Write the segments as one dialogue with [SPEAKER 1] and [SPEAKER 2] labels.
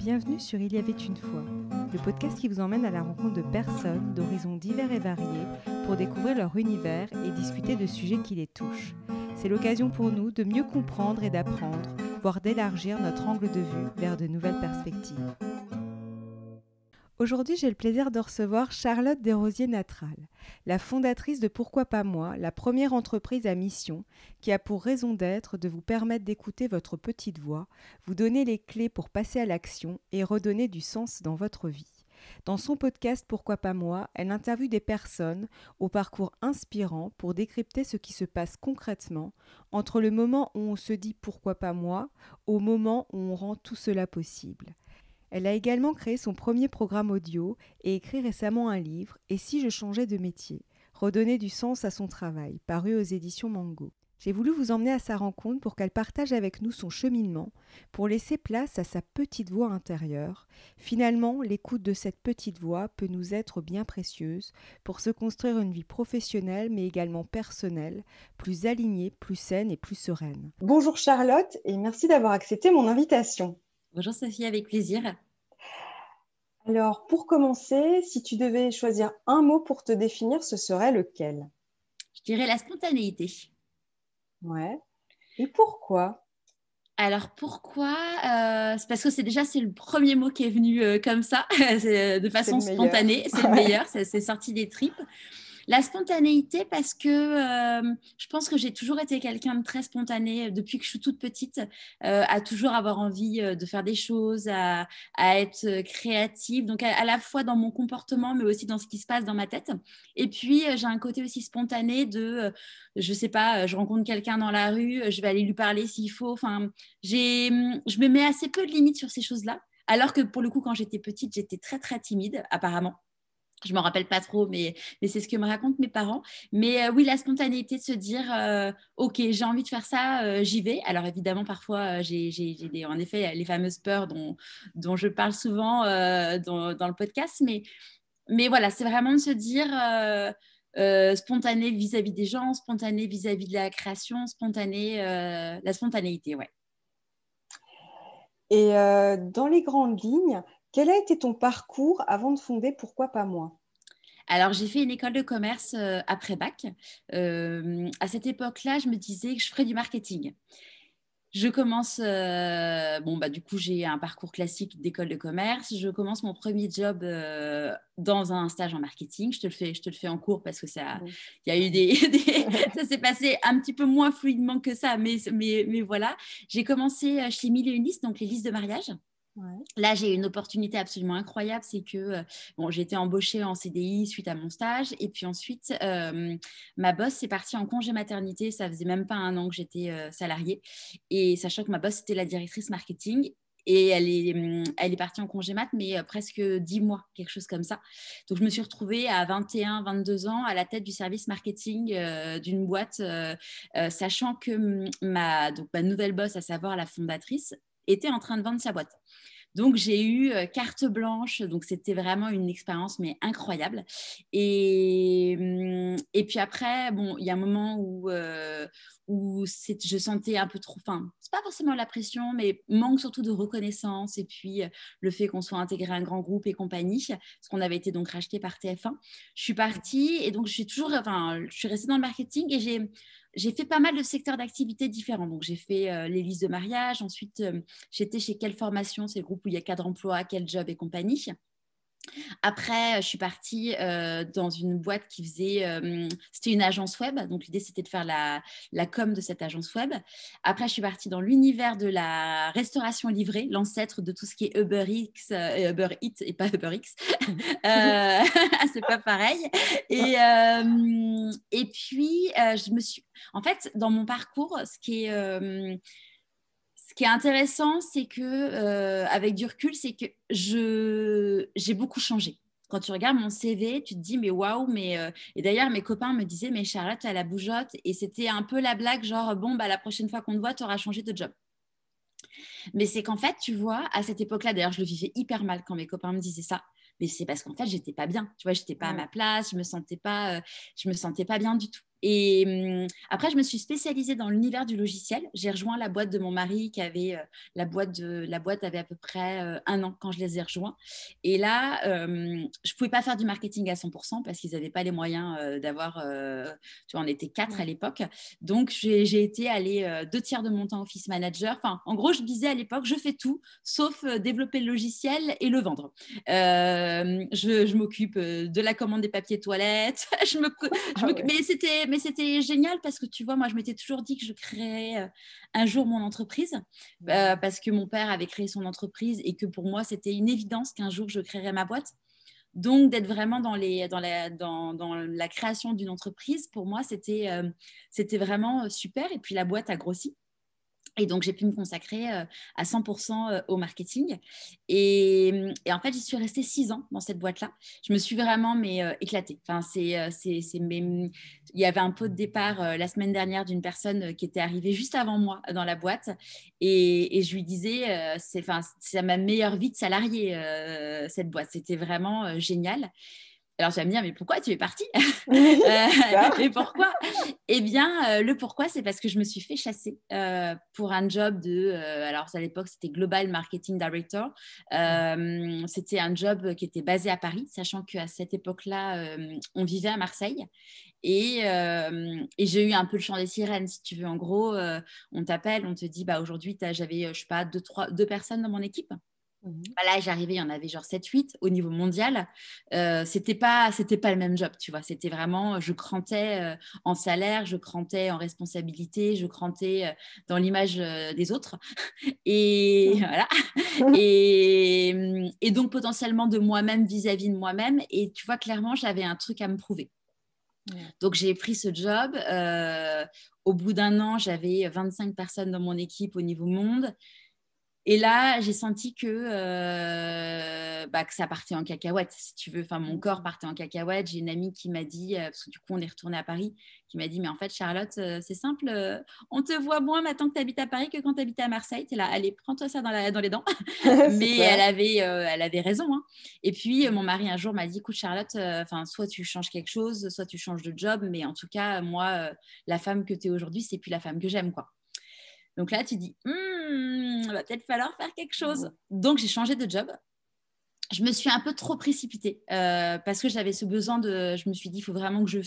[SPEAKER 1] Bienvenue sur Il y avait une fois, le podcast qui vous emmène à la rencontre de personnes d'horizons divers et variés pour découvrir leur univers et discuter de sujets qui les touchent. C'est l'occasion pour nous de mieux comprendre et d'apprendre, voire d'élargir notre angle de vue vers de nouvelles perspectives. Aujourd'hui, j'ai le plaisir de recevoir Charlotte Desrosiers-Natral, la fondatrice de Pourquoi pas moi, la première entreprise à mission qui a pour raison d'être de vous permettre d'écouter votre petite voix, vous donner les clés pour passer à l'action et redonner du sens dans votre vie. Dans son podcast Pourquoi pas moi, elle interviewe des personnes au parcours inspirant pour décrypter ce qui se passe concrètement entre le moment où on se dit pourquoi pas moi au moment où on rend tout cela possible. Elle a également créé son premier programme audio et écrit récemment un livre « Et si je changeais de métier ?» Redonner du sens à son travail, paru aux éditions Mango. J'ai voulu vous emmener à sa rencontre pour qu'elle partage avec nous son cheminement, pour laisser place à sa petite voix intérieure. Finalement, l'écoute de cette petite voix peut nous être bien précieuse pour se construire une vie professionnelle mais également personnelle, plus alignée, plus saine et plus sereine. Bonjour Charlotte et merci d'avoir accepté mon invitation.
[SPEAKER 2] Bonjour Sophie, avec plaisir.
[SPEAKER 1] Alors, pour commencer, si tu devais choisir un mot pour te définir, ce serait lequel?
[SPEAKER 2] Je dirais la spontanéité.
[SPEAKER 1] Ouais. Et pourquoi?
[SPEAKER 2] Alors pourquoi c'est parce que c'est le premier mot qui est venu comme ça, de façon spontanée. C'est le meilleur, c'est sorti des tripes. La spontanéité parce que je pense que j'ai toujours été quelqu'un de très spontané depuis que je suis toute petite, à toujours avoir envie de faire des choses, à être créative, donc à la fois dans mon comportement mais aussi dans ce qui se passe dans ma tête. Et puis j'ai un côté aussi spontané de, je sais pas, je rencontre quelqu'un dans la rue, je vais aller lui parler s'il faut. Enfin, je me mets assez peu de limites sur ces choses-là, alors que pour le coup quand j'étais petite j'étais très très timide apparemment. Je ne m'en rappelle pas trop, mais c'est ce que me racontent mes parents. Mais oui, la spontanéité de se dire ok, j'ai envie de faire ça, j'y vais. Alors évidemment, parfois, en effet les fameuses peurs dont je parle souvent dans le podcast. Mais voilà, c'est vraiment de se dire spontané vis-à-vis des gens, spontané vis-à-vis de la création, la spontanéité, ouais.
[SPEAKER 1] Et dans les grandes lignes, quel a été ton parcours avant de fonder Pourquoi pas moi?
[SPEAKER 2] Alors, j'ai fait une école de commerce après bac. À cette époque-là, je me disais que je ferais du marketing. Je commence, du coup, j'ai un parcours classique d'école de commerce. Je commence mon premier job dans un stage en marketing. Je te le fais en cours parce que il y a eu ça s'est passé un petit peu moins fluidement que ça, mais voilà. J'ai commencé chez Mille et une listes, donc les listes de mariage.
[SPEAKER 1] Ouais.
[SPEAKER 2] Là, j'ai une opportunité absolument incroyable, c'est que j'ai été embauchée en CDI suite à mon stage, et puis ensuite, ma boss est partie en congé maternité. Ça faisait même pas un an que j'étais salariée, et sachant que ma boss était la directrice marketing, et elle est partie en congé mat, mais presque 10 mois, quelque chose comme ça. Donc, je me suis retrouvée à 21, 22 ans à la tête du service marketing d'une boîte, sachant que ma nouvelle boss, à savoir la fondatrice, était en train de vendre sa boîte. Donc, j'ai eu carte blanche. Donc, c'était vraiment une expérience, mais incroyable. Et puis après, il y a un moment où je sentais un peu trop, enfin, c'est pas forcément la pression, mais manque surtout de reconnaissance. Et puis, le fait qu'on soit intégré à un grand groupe et compagnie, parce qu'on avait été donc racheté par TF1. Je suis partie et donc, je suis restée dans le marketing et j'ai fait pas mal de secteurs d'activité différents. Donc, j'ai fait les listes de mariage. Ensuite, j'étais chez Quelle Formation, c'est le groupe où il y a Cadre Emploi, Quel Job et compagnie. Après, je suis partie dans une boîte qui faisait... c'était une agence web. Donc, l'idée, c'était de faire la com de cette agence web. Après, je suis partie dans l'univers de la restauration livrée, l'ancêtre de tout ce qui est Uber Eats et pas Uber X. C'est pas pareil. Et puis, je me suis... En fait, dans mon parcours, ce qui est intéressant, c'est que avec du recul, c'est que j'ai beaucoup changé. Quand tu regardes mon CV, tu te dis mais waouh, et d'ailleurs mes copains me disaient mais Charlotte, à la bougeotte, et c'était un peu la blague genre bon la prochaine fois qu'on te voit, tu auras changé de job. Mais c'est qu'en fait, tu vois, à cette époque-là, d'ailleurs, je le vivais hyper mal quand mes copains me disaient ça. Mais c'est parce qu'en fait, j'étais pas bien. Tu vois, j'étais pas à ma place, je me sentais pas bien du tout. Et après, je me suis spécialisée dans l'univers du logiciel. J'ai rejoint la boîte de mon mari qui avait la boîte avait à peu près 1 an quand je les ai rejoints. Et là, je pouvais pas faire du marketing à 100% parce qu'ils n'avaient pas les moyens d'avoir. Tu vois, on était 4 à l'époque. Donc, j'ai été aller 2 tiers de mon temps office manager. Enfin, en gros, je disais à l'époque, je fais tout sauf développer le logiciel et le vendre. Je m'occupe de la commande des papiers toilettes. Mais c'était génial parce que tu vois, moi, je m'étais toujours dit que je créerais un jour mon entreprise parce que mon père avait créé son entreprise et que pour moi, c'était une évidence qu'un jour, je créerais ma boîte. Donc, d'être vraiment dans la création d'une entreprise, pour moi, c'était vraiment super. Et puis, la boîte a grossi. Et donc, j'ai pu me consacrer à 100% au marketing. Et en fait, j'y suis restée 6 ans dans cette boîte-là. Je me suis vraiment éclatée. Enfin, il y avait un pot de départ la semaine dernière d'une personne qui était arrivée juste avant moi dans la boîte. Et je lui disais, c'est ma meilleure vie de salarié, cette boîte. C'était vraiment génial. Alors, tu vas me dire, mais pourquoi tu es partie Mais pourquoi Eh bien, le pourquoi, c'est parce que je me suis fait chasser pour un job alors, à l'époque, c'était Global Marketing Director. C'était un job qui était basé à Paris, sachant qu'à cette époque-là, on vivait à Marseille. Et j'ai eu un peu le chant des sirènes, si tu veux. En gros, on t'appelle, on te dit, bah, aujourd'hui, j'avais, je sais pas, 2 personnes dans mon équipe. Là, j'arrivais, il y en avait genre 7-8 au niveau mondial. C'était pas le même job, tu vois. C'était vraiment, je crantais en salaire, je crantais en responsabilité, je crantais dans l'image des autres. Et voilà. Et donc, potentiellement de moi-même vis-à-vis de moi-même. Et tu vois, clairement, j'avais un truc à me prouver. Donc, j'ai pris ce job. Au bout d'1 an, j'avais 25 personnes dans mon équipe au niveau monde. Et là, j'ai senti que ça partait en cacahuète, si tu veux. Enfin, mon corps partait en cacahuète. J'ai une amie qui m'a dit, parce que du coup, on est retourné à Paris, qui m'a dit, mais en fait, Charlotte, c'est simple, on te voit moins maintenant que tu habites à Paris que quand tu habitais à Marseille. Tu es là, allez, prends-toi ça dans les dents. Mais elle avait raison. Hein. Et puis, mon mari, un jour, m'a dit, écoute, Charlotte, soit tu changes quelque chose, soit tu changes de job. Mais en tout cas, moi, la femme que tu es aujourd'hui, c'est plus la femme que j'aime, quoi. Donc là, tu dis, il va peut-être falloir faire quelque chose. Donc, j'ai changé de job. Je me suis un peu trop précipitée parce que j'avais ce besoin je me suis dit, il faut vraiment que je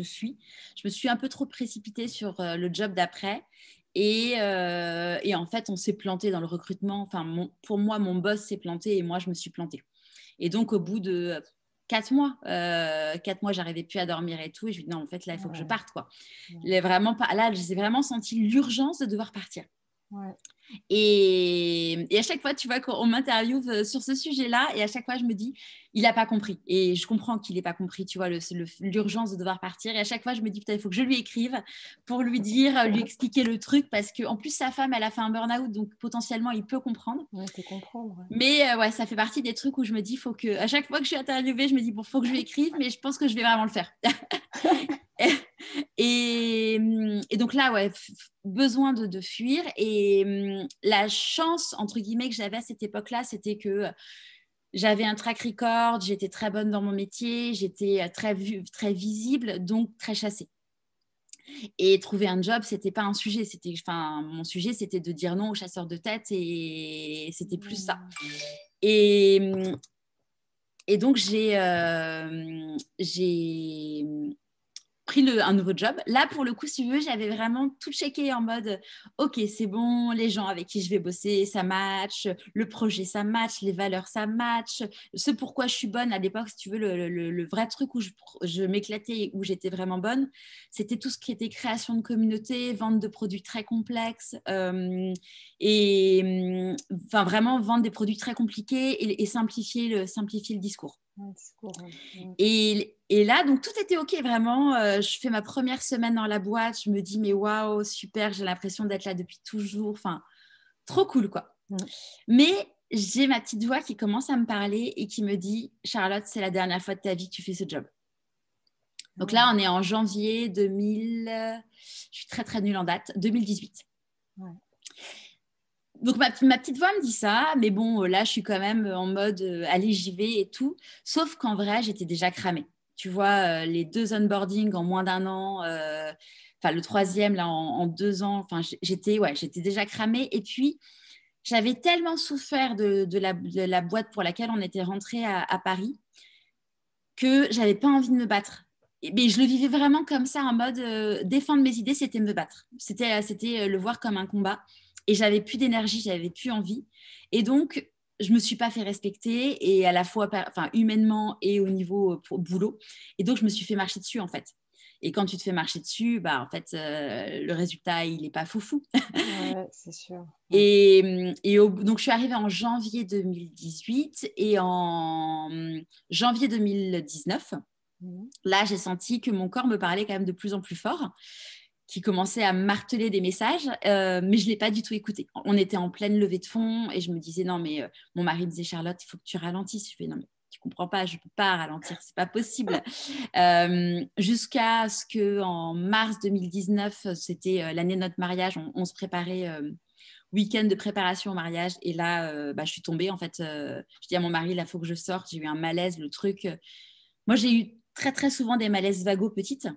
[SPEAKER 2] fuis. Je me suis un peu trop précipitée sur le job d'après. Et en fait, on s'est planté dans le recrutement. Enfin, pour moi, mon boss s'est planté et moi, je me suis plantée. Et donc, au bout de 4 mois, 4 mois, j'arrivais plus à dormir et tout. Et je lui dis, non, en fait, là, il faut que je parte, quoi. Là, j'ai vraiment senti l'urgence de devoir partir. Et à chaque fois, tu vois, quand on m'interviewe sur ce sujet-là, et à chaque fois, je me dis, il n'a pas compris. Et je comprends qu'il n'ait pas compris, tu vois, l'urgence de devoir partir. Et à chaque fois, je me dis, putain, il faut que je lui écrive pour lui dire, lui expliquer le truc, parce qu'en plus, sa femme, elle a fait un burn-out, donc potentiellement, il peut comprendre.
[SPEAKER 1] Ouais, il peut comprendre.
[SPEAKER 2] Mais ça fait partie des trucs où je me dis, à chaque fois que je suis interviewée, je me dis, bon, il faut que je lui écrive, mais je pense que je vais vraiment le faire. Et donc là, besoin de fuir. Et la chance, entre guillemets, que j'avais à cette époque-là, c'était que j'avais un track record, j'étais très bonne dans mon métier, j'étais très visible, donc très chassée. Et trouver un job, c'était pas un sujet. Mon sujet, c'était de dire non aux chasseurs de tête et c'était plus ça. Et donc, j'ai pris un nouveau job. Là, pour le coup, si tu veux, j'avais vraiment tout checké en mode ok, c'est bon, les gens avec qui je vais bosser, ça match, le projet, ça match, les valeurs, ça match, ce pourquoi je suis bonne. À l'époque, si tu veux, le vrai truc où je m'éclatais et où j'étais vraiment bonne, c'était tout ce qui était création de communauté, vente de produits très complexes vraiment vendre des produits très compliqués et simplifier le discours. Et là, donc tout était OK, vraiment. Je fais ma première semaine dans la boîte. Je me dis, mais waouh, super, j'ai l'impression d'être là depuis toujours. Enfin, trop cool, quoi. Mais j'ai ma petite voix qui commence à me parler et qui me dit, Charlotte, c'est la dernière fois de ta vie que tu fais ce job. Donc là, on est en janvier 2000. Je suis très, très nulle en date. 2018. Donc, ma petite voix me dit ça, mais bon, là, je suis quand même en mode allez, j'y vais et tout. Sauf qu'en vrai, j'étais déjà cramée. Tu vois, les 2 onboarding en moins d'1 an, enfin le 3e là en 2 ans, enfin j'étais déjà cramée. Et puis j'avais tellement souffert de la boîte pour laquelle on était rentré à Paris que j'avais pas envie de me battre. Mais je le vivais vraiment comme ça, en mode défendre mes idées, c'était me battre. C'était le voir comme un combat. Et j'avais plus d'énergie, j'avais plus envie. Et donc, je me suis pas fait respecter, et à la fois, enfin, humainement et au niveau boulot. Et donc, je me suis fait marcher dessus, en fait. Et quand tu te fais marcher dessus, bah, en fait, le résultat, il n'est pas foufou.
[SPEAKER 1] Ouais, c'est sûr.
[SPEAKER 2] Donc, je suis arrivée en janvier 2018 et en janvier 2019, là, j'ai senti que mon corps me parlait quand même de plus en plus fort, qui commençait à marteler des messages, mais je ne l'ai pas du tout écouté. On était en pleine levée de fonds et je me disais, non, mais mon mari me disait, Charlotte, il faut que tu ralentisses. Je fais, non, mais tu comprends pas, je ne peux pas ralentir, c'est pas possible. Jusqu'à ce qu'en mars 2019, c'était l'année de notre mariage, on se préparait week-end de préparation au mariage. Et là, je suis tombée. En fait, je dis à mon mari, là, il faut que je sorte. J'ai eu un malaise, le truc. Moi, j'ai eu très, très souvent des malaises vagos petites.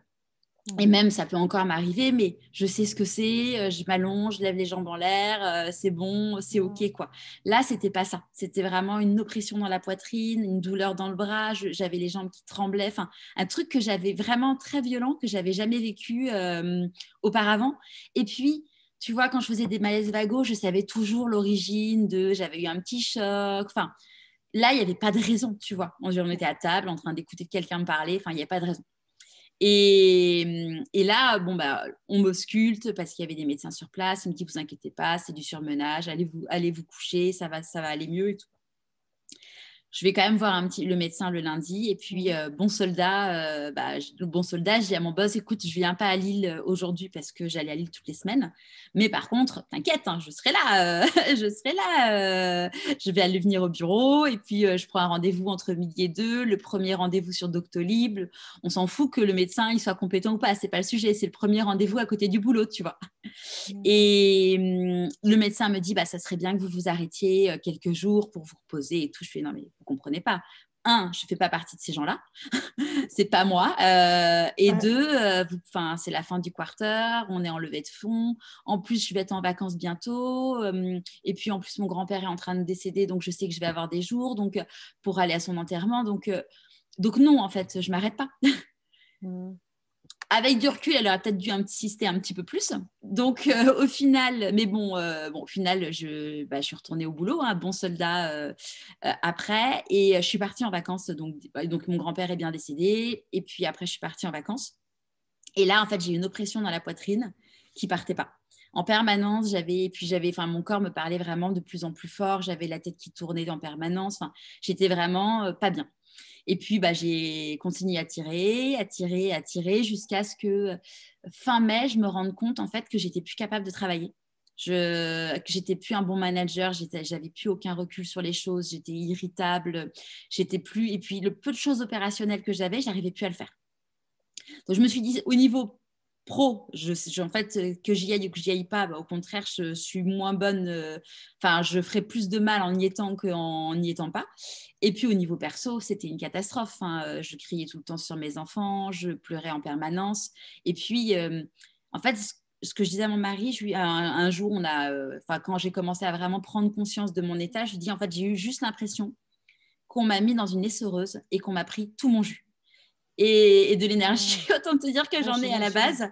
[SPEAKER 2] Et même, ça peut encore m'arriver, mais je sais ce que c'est. Je m'allonge, je lève les jambes en l'air. C'est bon, c'est OK, quoi. Là, c'était pas ça. C'était vraiment une oppression dans la poitrine, une douleur dans le bras. J'avais les jambes qui tremblaient. Enfin, un truc que j'avais vraiment très violent, que j'avais jamais vécu auparavant. Et puis, tu vois, quand je faisais des malaises vagos, je savais toujours l'origine j'avais eu un petit choc. Enfin, là, il n'y avait pas de raison, tu vois. On était à table en train d'écouter quelqu'un me parler. Enfin, il n'y a pas de raison. Et là, on m'ausculte parce qu'il y avait des médecins sur place. Ils me disent, vous inquiétez pas, c'est du surmenage. Allez vous coucher, ça va aller mieux et tout. Je vais quand même voir le médecin le lundi. Et puis, bon soldat, je dis à mon boss, écoute, je ne viens pas à Lille aujourd'hui parce que j'allais à Lille toutes les semaines. Mais par contre, t'inquiète, hein, je serai là. Je serai là. Je vais aller venir au bureau. Et puis, je prends un rendez-vous entre midi et 2. Le premier rendez-vous sur Doctolib. On s'en fout que le médecin il soit compétent ou pas. Ce n'est pas le sujet. C'est le premier rendez-vous à côté du boulot, tu vois. Et le médecin me dit, ça serait bien que vous vous arrêtiez quelques jours pour vous reposer et tout. Je fais, non, mais vous ne comprenez pas. Un, je ne fais pas partie de ces gens-là. C'est pas moi. Et deux, c'est la fin du quarter. On est en levée de fonds. En plus, je vais être en vacances bientôt. Et puis, en plus, mon grand-père est en train de décéder. Donc, je sais que je vais avoir des jours pour aller à son enterrement. Donc non, en fait, je ne m'arrête pas. Avec du recul, elle aurait peut-être dû insister un petit peu plus. Donc, au final, au final, je suis retournée au boulot, bon soldat après. Et je suis partie en vacances. Donc, mon grand-père est bien décédé. Et puis après, je suis partie en vacances. Et là, en fait, j'ai eu une oppression dans la poitrine qui ne partait pas. En permanence, mon corps me parlait vraiment de plus en plus fort. J'avais la tête qui tournait en permanence. J'étais vraiment pas bien. Et puis, j'ai continué à tirer jusqu'à ce que fin mai, je me rende compte en fait que j'étais plus capable de travailler. Que j'étais plus un bon manager, j'avais plus aucun recul sur les choses, j'étais irritable, j'étais plus. Et puis, le peu de choses opérationnelles que j'arrivais plus à le faire. Donc, je me suis dit, au niveau pro, en fait, que j'y aille ou que j'y aille pas, au contraire, je suis moins bonne. Je ferais plus de mal en y étant qu'en n'y étant pas. Et puis, au niveau perso, c'était une catastrophe. Je criais tout le temps sur mes enfants, je pleurais en permanence. Et puis, en fait, ce que je disais à mon mari, un jour, quand j'ai commencé à vraiment prendre conscience de mon état, je lui dis, en fait, j'ai eu juste l'impression qu'on m'a mis dans une essoreuse et qu'on m'a pris tout mon jus. Et de l'énergie, autant te dire que j'en ai à la base.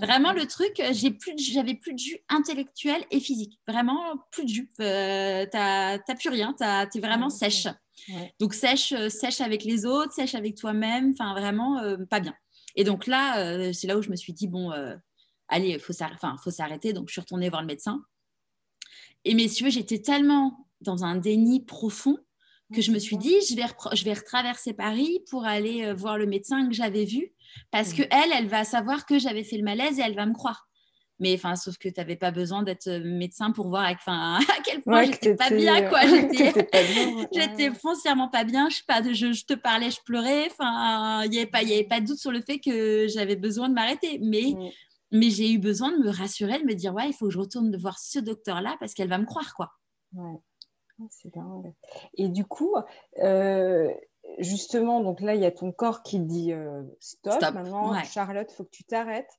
[SPEAKER 2] Vraiment, le truc, j'avais plus de jus intellectuel et physique. Vraiment, plus de jus. T'as plus rien, t'es vraiment sèche. Donc, sèche avec les autres, sèche avec toi-même. Enfin, vraiment, pas bien. Et donc là, c'est là où je me suis dit, allez, il faut s'arrêter. Donc, je suis retournée voir le médecin. Mais si tu veux, j'étais tellement dans un déni profond que je me suis dit, je vais retraverser Paris pour aller voir le médecin que j'avais vu, parce qu'elle va savoir que j'avais fait le malaise et elle va me croire. Mais sauf que tu n'avais pas besoin d'être médecin pour voir à quel point j'étais pas bien, quoi. J'étais foncièrement pas bien. Je te parlais, je pleurais. Il n'y avait pas de doute sur le fait que j'avais besoin de m'arrêter. Mais j'ai eu besoin de me rassurer, de me dire, il faut que je retourne voir ce docteur-là parce qu'elle va me croire, quoi.
[SPEAKER 1] Ouais. C'est dingue. Et du coup, justement, donc là, il y a ton corps qui te dit stop. Maintenant,
[SPEAKER 2] ouais.
[SPEAKER 1] Charlotte, il faut que tu t'arrêtes.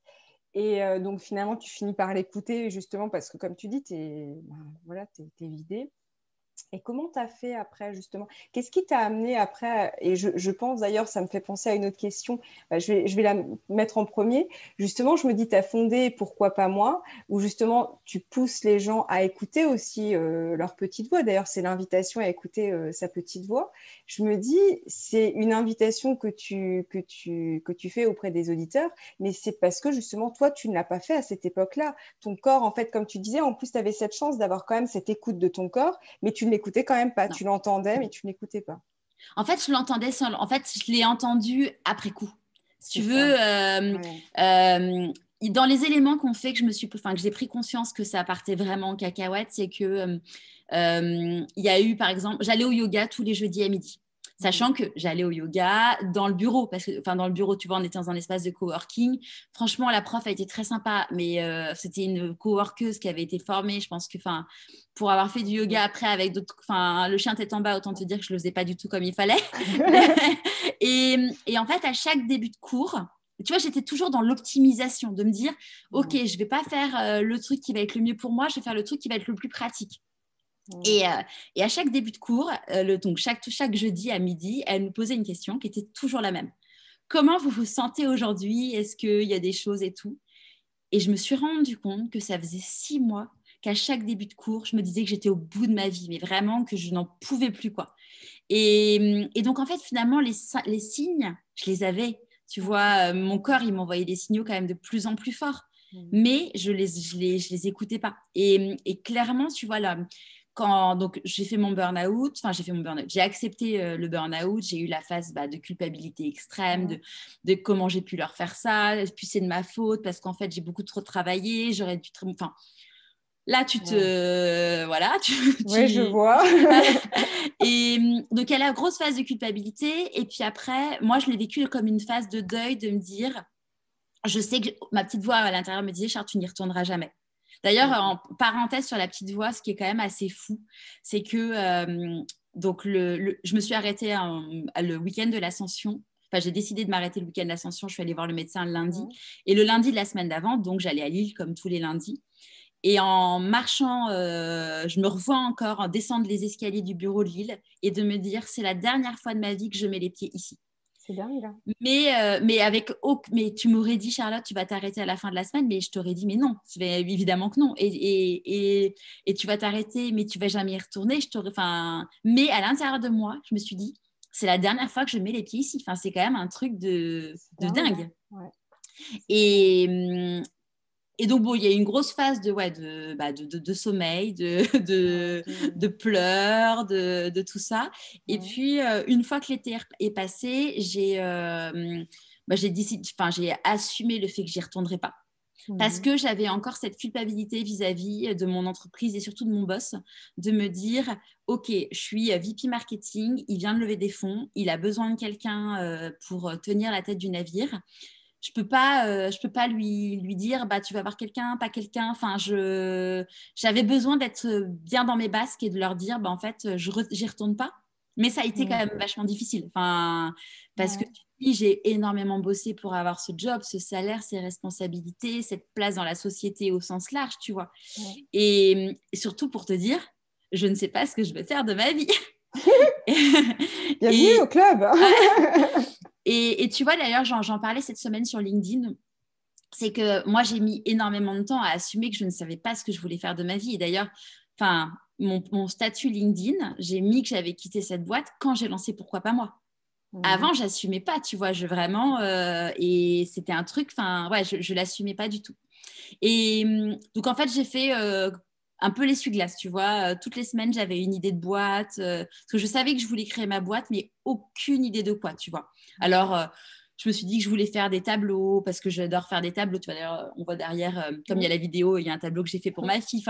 [SPEAKER 1] Et donc, finalement, tu finis par l'écouter, justement, parce que, comme tu dis, t'es vidée. Et comment tu as fait après, justement? Qu'est-ce qui t'a amené après? Et je pense d'ailleurs, ça me fait penser à une autre question. Je vais la mettre en premier. Justement, je me dis, tu as fondé Pourquoi pas moi? Où justement, tu pousses les gens à écouter aussi leur petite voix. D'ailleurs, c'est l'invitation à écouter sa petite voix. Je me dis, c'est une invitation que tu fais auprès des auditeurs, mais c'est parce que justement, toi, tu ne l'as pas fait à cette époque-là. Ton corps, en fait, comme tu disais, en plus, tu avais cette chance d'avoir quand même cette écoute de ton corps, mais tu ne l'écoutais quand même pas.
[SPEAKER 2] Non.
[SPEAKER 1] Tu l'entendais, mais tu ne l'écoutais pas.
[SPEAKER 2] En fait, je l'entendais seul. En fait, je l'ai entendu après coup. Si tu veux, dans les éléments qu'on fait que que j'ai pris conscience que ça partait vraiment en cacahuète, c'est que il y a eu, par exemple, j'allais au yoga tous les jeudis à midi. Sachant que j'allais au yoga dans le bureau, dans le bureau, tu vois, on était dans un espace de coworking. Franchement, la prof a été très sympa, mais c'était une coworkeuse qui avait été formée. Je pense que, pour avoir fait du yoga après avec d'autres, le chien tête en bas, autant te dire que je le faisais pas du tout comme il fallait. et en fait, à chaque début de cours, tu vois, j'étais toujours dans l'optimisation, de me dire, ok, je vais pas faire le truc qui va être le mieux pour moi, je vais faire le truc qui va être le plus pratique. Et à chaque début de cours, donc chaque jeudi à midi, elle me posait une question qui était toujours la même. Comment vous vous sentez aujourd'hui? Est-ce qu'il y a des choses et tout? Et je me suis rendu compte que ça faisait 6 mois qu'à chaque début de cours, je me disais que j'étais au bout de ma vie, mais vraiment que je n'en pouvais plus, quoi. Et donc, en fait, finalement, les signes, je les avais. Tu vois, mon corps, il m'envoyait des signaux quand même de plus en plus forts, mais je les écoutais pas. Et clairement, tu vois, là, donc j'ai fait mon burn-out, j'ai accepté le burn-out, j'ai eu la phase de culpabilité extrême, de comment j'ai pu leur faire ça, puis c'est de ma faute parce qu'en fait j'ai beaucoup trop travaillé, j'aurais dû, là tu te, voilà,
[SPEAKER 1] Oui, je vois.
[SPEAKER 2] Et donc elle a une grosse phase de culpabilité, et puis après, moi je l'ai vécu comme une phase de deuil, de me dire, je sais que ma petite voix à l'intérieur me disait, Charles, tu n'y retourneras jamais. D'ailleurs, en parenthèse sur la petite voix, ce qui est quand même assez fou, c'est que donc je me suis arrêtée le week-end de l'Ascension. Enfin, j'ai décidé de m'arrêter le week-end de l'Ascension. Je suis allée voir le médecin le lundi. Et le lundi de la semaine d'avant, donc j'allais à Lille comme tous les lundis. Et en marchant, je me revois encore descendre les escaliers du bureau de Lille et de me dire, c'est la dernière fois de ma vie que je mets les pieds ici.
[SPEAKER 1] C'est dingue, là.
[SPEAKER 2] Mais tu m'aurais dit, Charlotte, tu vas t'arrêter à la fin de la semaine, mais je t'aurais dit, mais non, évidemment que non. Et tu vas t'arrêter, mais tu vas jamais y retourner. Mais à l'intérieur de moi, je me suis dit, c'est la dernière fois que je mets les pieds ici. C'est quand même un truc de dingue.
[SPEAKER 1] Ouais.
[SPEAKER 2] Et donc, bon, il y a eu une grosse phase de sommeil, de pleurs, de tout ça. Et puis, une fois que l'été est passé, j'ai assumé le fait que j'y retournerais pas. Parce que j'avais encore cette culpabilité vis-à-vis de mon entreprise et surtout de mon boss, de me dire, OK, je suis VP marketing, il vient de lever des fonds, il a besoin de quelqu'un pour tenir la tête du navire. Je peux pas lui dire, tu vas voir quelqu'un, pas quelqu'un. J'avais besoin d'être bien dans mes basques et de leur dire, en fait, j'y retourne pas. Mais ça a été quand même vachement difficile. Parce que j'ai énormément bossé pour avoir ce job, ce salaire, ces responsabilités, cette place dans la société au sens large, tu vois. Et surtout pour te dire, je ne sais pas ce que je vais faire de ma vie.
[SPEAKER 1] Bienvenue au club.
[SPEAKER 2] Et tu vois, d'ailleurs, j'en parlais cette semaine sur LinkedIn. C'est que moi, j'ai mis énormément de temps à assumer que je ne savais pas ce que je voulais faire de ma vie. Et d'ailleurs, mon statut LinkedIn, j'ai mis que j'avais quitté cette boîte quand j'ai lancé Pourquoi pas moi. Avant, j'assumais pas, tu vois, et c'était un truc, je l'assumais pas du tout. Et donc, en fait, j'ai fait un peu l'essuie-glace, tu vois. Toutes les semaines, j'avais une idée de boîte, parce que je savais que je voulais créer ma boîte, mais aucune idée de quoi, tu vois. Alors, je me suis dit que je voulais faire des tableaux, parce que j'adore faire des tableaux. Tu vois, d'ailleurs, on voit derrière, comme il y a la vidéo, il y a un tableau que j'ai fait pour ma fille.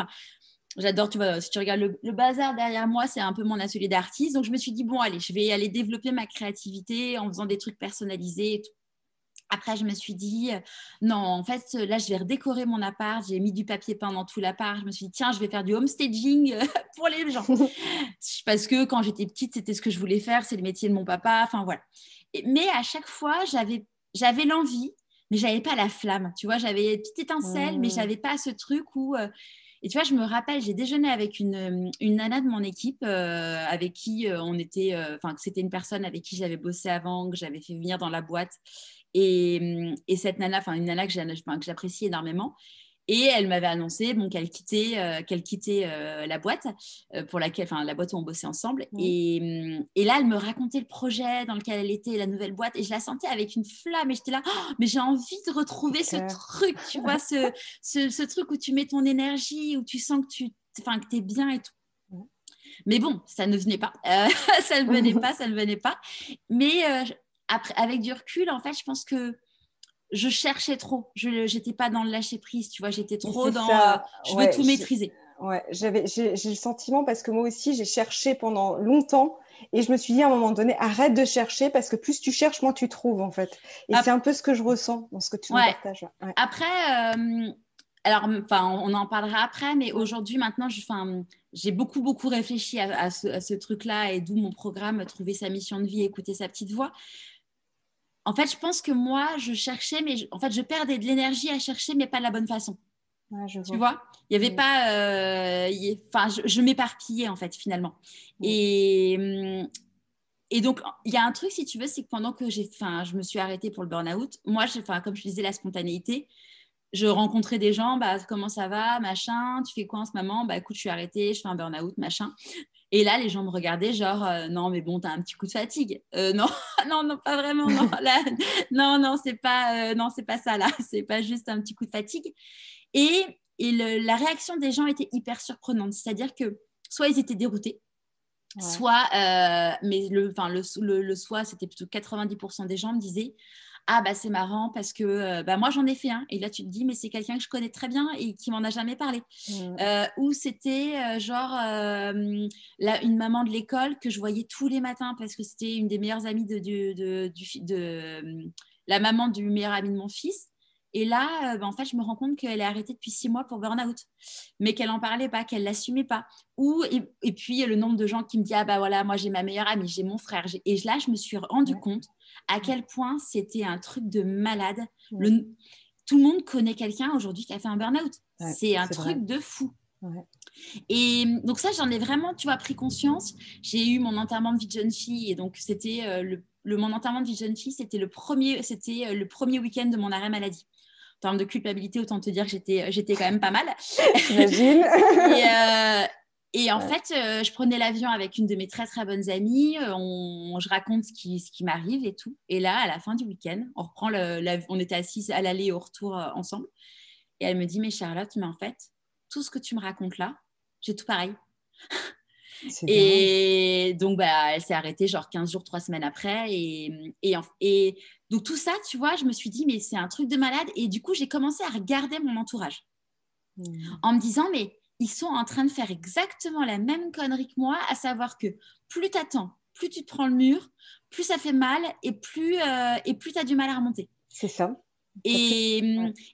[SPEAKER 2] J'adore, tu vois, si tu regardes le bazar derrière moi, c'est un peu mon atelier d'artiste. Donc, je me suis dit, bon, allez, je vais aller développer ma créativité en faisant des trucs personnalisés et tout. Après, je me suis dit, non, en fait, là, je vais redécorer mon appart. J'ai mis du papier peint dans tout l'appart. Je me suis dit, tiens, je vais faire du homestaging pour les gens. Parce que quand j'étais petite, c'était ce que je voulais faire. C'est le métier de mon papa. Enfin, voilà. Mais à chaque fois, j'avais l'envie, mais je n'avais pas la flamme. Tu vois, j'avais une petite étincelle, mais je n'avais pas ce truc où… Et tu vois, je me rappelle, j'ai déjeuné avec une nana de mon équipe avec qui on était… Enfin, c'était une personne avec qui j'avais bossé avant, que j'avais fait venir dans la boîte. Et cette nana, enfin une nana que j'apprécie énormément, et elle m'avait annoncé qu'elle quittait la boîte pour laquelle, enfin la boîte où on bossait ensemble. Et là, elle me racontait le projet dans lequel elle était, la nouvelle boîte, et je la sentais avec une flamme. Et j'étais là, oh, mais j'ai envie de retrouver ce truc, tu vois, ce truc où tu mets ton énergie, où tu sens que que t'es bien et tout. Mais bon, ça ne venait pas. Ça ne venait pas. Mais après, avec du recul, en fait, je pense que je cherchais trop. Je n'étais pas dans le lâcher prise, tu vois. J'étais trop dans je veux tout maîtriser.
[SPEAKER 3] Ouais, j'ai le sentiment parce que moi aussi, j'ai cherché pendant longtemps et je me suis dit à un moment donné, arrête de chercher parce que plus tu cherches, moins tu trouves en fait. Et c'est un peu ce que je ressens dans ce que tu me partages. Ouais.
[SPEAKER 2] Après, alors, on en parlera après, mais aujourd'hui, maintenant, j'ai beaucoup réfléchi à ce truc-là, et d'où mon programme Trouver sa mission de vie, écouter sa petite voix. En fait, je pense que moi, je cherchais, mais je perdais de l'énergie à chercher, mais pas de la bonne façon.
[SPEAKER 3] Ouais,
[SPEAKER 2] tu vois, il n'y avait pas… je m'éparpillais, en fait, finalement. Et donc, il y a un truc, si tu veux, c'est que pendant que je me suis arrêtée pour le burn-out, moi, comme je disais, la spontanéité, je rencontrais des gens, comment ça va, machin, tu fais quoi en ce moment? Écoute, je suis arrêtée, je fais un burn-out, machin. Et là, les gens me regardaient genre, non, mais bon, t'as un petit coup de fatigue. Non, non, pas vraiment. Non, là, non, c'est pas ça, là. C'est pas juste un petit coup de fatigue. Et la réaction des gens était hyper surprenante. C'est-à-dire que soit ils étaient déroutés, soit, mais le soit, c'était plutôt 90% des gens me disaient, ah c'est marrant parce que moi j'en ai fait un, et là tu te dis mais c'est quelqu'un que je connais très bien et qui m'en a jamais parlé. Ou c'était une maman de l'école que je voyais tous les matins parce que c'était une des meilleures amies de la maman du meilleur ami de mon fils. Et là, en fait, je me rends compte qu'elle est arrêtée depuis 6 mois pour burn-out, mais qu'elle n'en parlait pas, qu'elle ne l'assumait pas. Et puis, le nombre de gens qui me disent, voilà, moi, j'ai ma meilleure amie, j'ai mon frère. Et là, je me suis rendu compte à quel point c'était un truc de malade. Tout le monde connaît quelqu'un aujourd'hui qui a fait un burn-out. C'est un truc de fou. Et donc ça, j'en ai vraiment, tu vois, pris conscience. J'ai eu mon enterrement de vie de jeune fille, et donc c'était mon enterrement de vie de jeune fille, c'était le premier week-end de mon arrêt maladie. En termes de culpabilité, autant te dire que j'étais quand même pas mal.
[SPEAKER 3] J'imagine.
[SPEAKER 2] Et en fait, je prenais l'avion avec une de mes très très bonnes amies. Je raconte ce qui m'arrive et tout. Et là, à la fin du week-end, on reprend on était assis à l'aller et au retour ensemble. Et elle me dit, mais Charlotte, mais en fait, tout ce que tu me racontes là, j'ai tout pareil. Et donc, elle s'est arrêtée genre 15 jours, 3 semaines après. Et donc, tout ça, tu vois, je me suis dit, mais c'est un truc de malade. Et du coup, j'ai commencé à regarder mon entourage en me disant, mais ils sont en train de faire exactement la même connerie que moi, à savoir que plus tu attends, plus tu te prends le mur, plus ça fait mal et plus tu as du mal à remonter.
[SPEAKER 3] C'est ça.
[SPEAKER 2] Et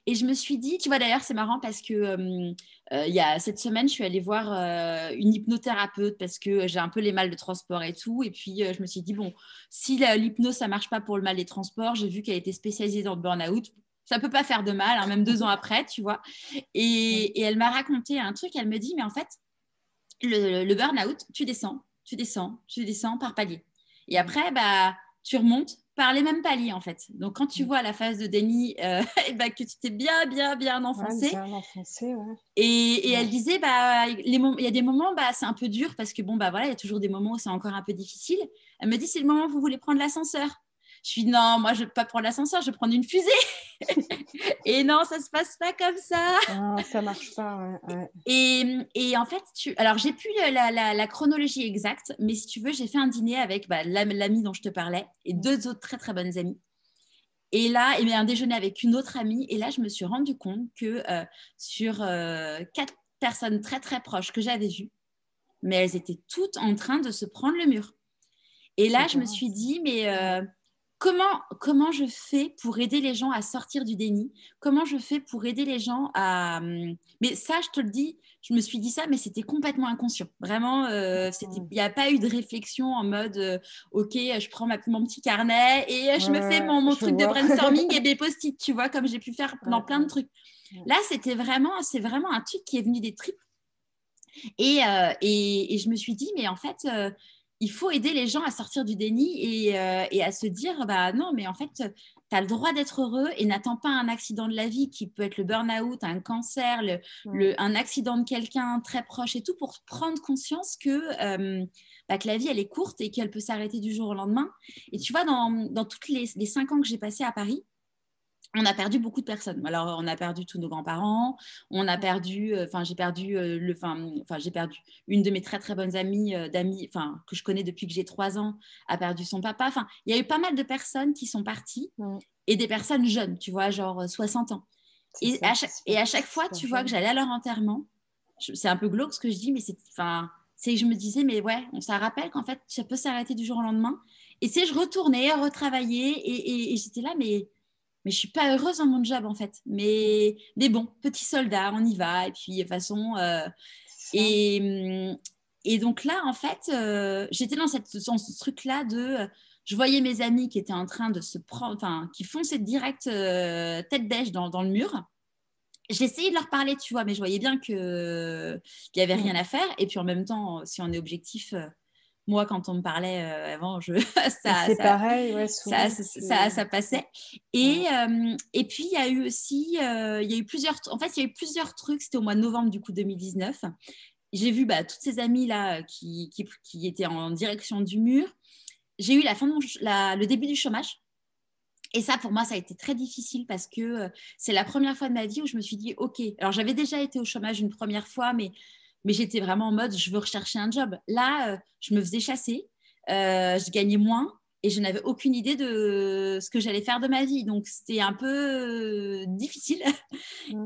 [SPEAKER 2] je me suis dit, tu vois, d'ailleurs, c'est marrant parce que il y a cette semaine, je suis allée voir une hypnothérapeute parce que j'ai un peu les mal de transport et tout. Et puis, je me suis dit, bon, si l'hypnose, ça marche pas pour le mal des transports, j'ai vu qu'elle était spécialisée dans le burn-out. Ça peut pas faire de mal, hein, même 2 ans après, tu vois. Et elle m'a raconté un truc. Elle me dit, mais en fait, le burn-out, tu descends par palier. Et après, tu remontes par les mêmes paliers, en fait. Donc, quand tu vois la phase de déni, que tu t'es bien enfoncé.
[SPEAKER 3] Bien enfoncé, ouais.
[SPEAKER 2] Et elle disait, il y a des moments, c'est un peu dur parce que, voilà, il y a toujours des moments où c'est encore un peu difficile. Elle me dit, c'est le moment où vous voulez prendre l'ascenseur. Je suis, non, moi, je ne veux pas prendre l'ascenseur, je vais prendre une fusée. Et non, ça ne se passe pas comme ça.
[SPEAKER 3] Ah, ça ne marche pas, ouais.
[SPEAKER 2] Et en fait, alors, j'ai plus la chronologie exacte, mais si tu veux, j'ai fait un dîner avec l'amie dont je te parlais et 2 autres très, très bonnes amies. Et là, il y a un déjeuner avec une autre amie. Et là, je me suis rendu compte que sur 4 personnes très, très proches que j'avais vues, mais elles étaient toutes en train de se prendre le mur. Et là, je me suis dit, mais comment je fais pour aider les gens à sortir du déni? Comment je fais pour aider les gens à… Mais ça, je te le dis, je me suis dit ça, mais c'était complètement inconscient. Vraiment, il n'y a pas eu de réflexion en mode OK, je prends mon petit carnet et je me fais mon truc de brainstorming et des post-it, tu vois, comme j'ai pu faire dans plein de trucs. Là, c'est vraiment un truc qui est venu des tripes. Et je me suis dit, mais en fait… il faut aider les gens à sortir du déni et à se dire, bah non, mais en fait, tu as le droit d'être heureux et n'attends pas un accident de la vie qui peut être le burn-out, un cancer, un accident de quelqu'un très proche et tout pour prendre conscience que la vie, elle est courte et qu'elle peut s'arrêter du jour au lendemain. Et tu vois, dans toutes les 5 ans que j'ai passé à Paris, on a perdu beaucoup de personnes. Alors, on a perdu tous nos grands-parents. On a perdu, j'ai perdu une de mes très, très bonnes amies, que je connais depuis que j'ai 3 ans, a perdu son papa. Enfin, il y a eu pas mal de personnes qui sont parties et des personnes jeunes, tu vois, genre 60 ans. Et à chaque fois, tu vois, que j'allais à leur enterrement, c'est un peu glauque ce que je dis, mais c'est que je me disais, mais ouais, on s'en rappelle qu'en fait, ça peut s'arrêter du jour au lendemain. Et je retournais, retravaillais et j'étais là, mais je ne suis pas heureuse dans mon job, en fait. Mais bon, petit soldat, on y va. Et puis, de toute façon… et donc là, en fait, j'étais dans ce truc-là de… je voyais mes amis qui étaient en train de se prendre… Enfin, qui fonçaient direct tête bêche dans le mur. J'essayais de leur parler, tu vois, mais je voyais bien qu'il n'y avait rien à faire. Et puis, en même temps, si on est objectif… moi, quand on me parlait avant,
[SPEAKER 3] pareil, ouais, souvent,
[SPEAKER 2] ça passait. Et puis, il y a eu aussi, plusieurs trucs. C'était au mois de novembre, du coup, 2019. J'ai vu toutes ces amies-là qui étaient en direction du mur. J'ai eu le début du chômage. Et ça, pour moi, ça a été très difficile parce que c'est la première fois de ma vie où je me suis dit, OK, alors j'avais déjà été au chômage une première fois, mais j'étais vraiment en mode, je veux rechercher un job. Là, je me faisais chasser, je gagnais moins et je n'avais aucune idée de ce que j'allais faire de ma vie. Donc, c'était un peu difficile.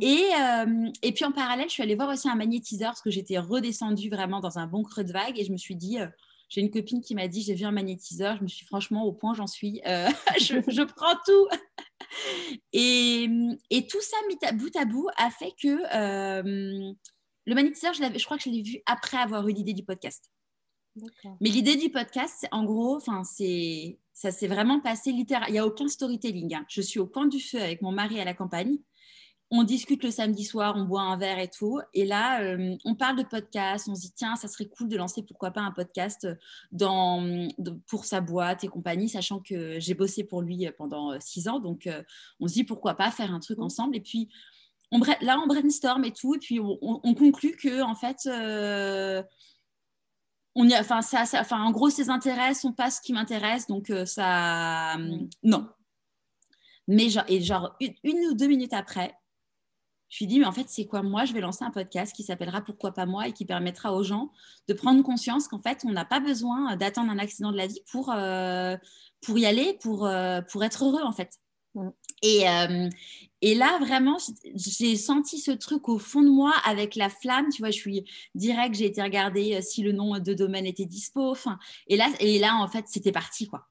[SPEAKER 2] Et puis, en parallèle, je suis allée voir aussi un magnétiseur parce que j'étais redescendue vraiment dans un bon creux de vague et je me suis dit… j'ai une copine qui m'a dit, j'ai vu un magnétiseur. Je me suis franchement, au point j'en suis, je prends tout. Et tout ça, mis bout à bout, a fait que le magnétiseur, je crois que je l'ai vu après avoir eu l'idée du podcast.
[SPEAKER 3] D'accord.
[SPEAKER 2] Mais l'idée du podcast, en gros, ça s'est vraiment passé littéralement. Il n'y a aucun storytelling. Hein. Je suis au coin du feu avec mon mari à la campagne. On discute le samedi soir, on boit un verre et tout. Et là, on parle de podcast. On se dit, tiens, ça serait cool de lancer, pourquoi pas, un podcast pour sa boîte et compagnie, sachant que j'ai bossé pour lui pendant 6 ans. Donc, on se dit, pourquoi pas faire un truc ensemble. Et puis, on brainstorm et tout. Et puis, on conclut que, en fait… en gros, ses intérêts ne sont pas ce qui m'intéresse. Donc, non. Mais genre une ou 2 minutes après, je me suis dit, mais en fait, c'est quoi? Moi, je vais lancer un podcast qui s'appellera Pourquoi pas moi et qui permettra aux gens de prendre conscience qu'en fait, on n'a pas besoin d'attendre un accident de la vie pour y aller, pour être heureux, en fait. Et là, vraiment, j'ai senti ce truc au fond de moi avec la flamme. Tu vois, je suis direct, j'ai été regarder si le nom de domaine était dispo. Et là, en fait, c'était parti, quoi.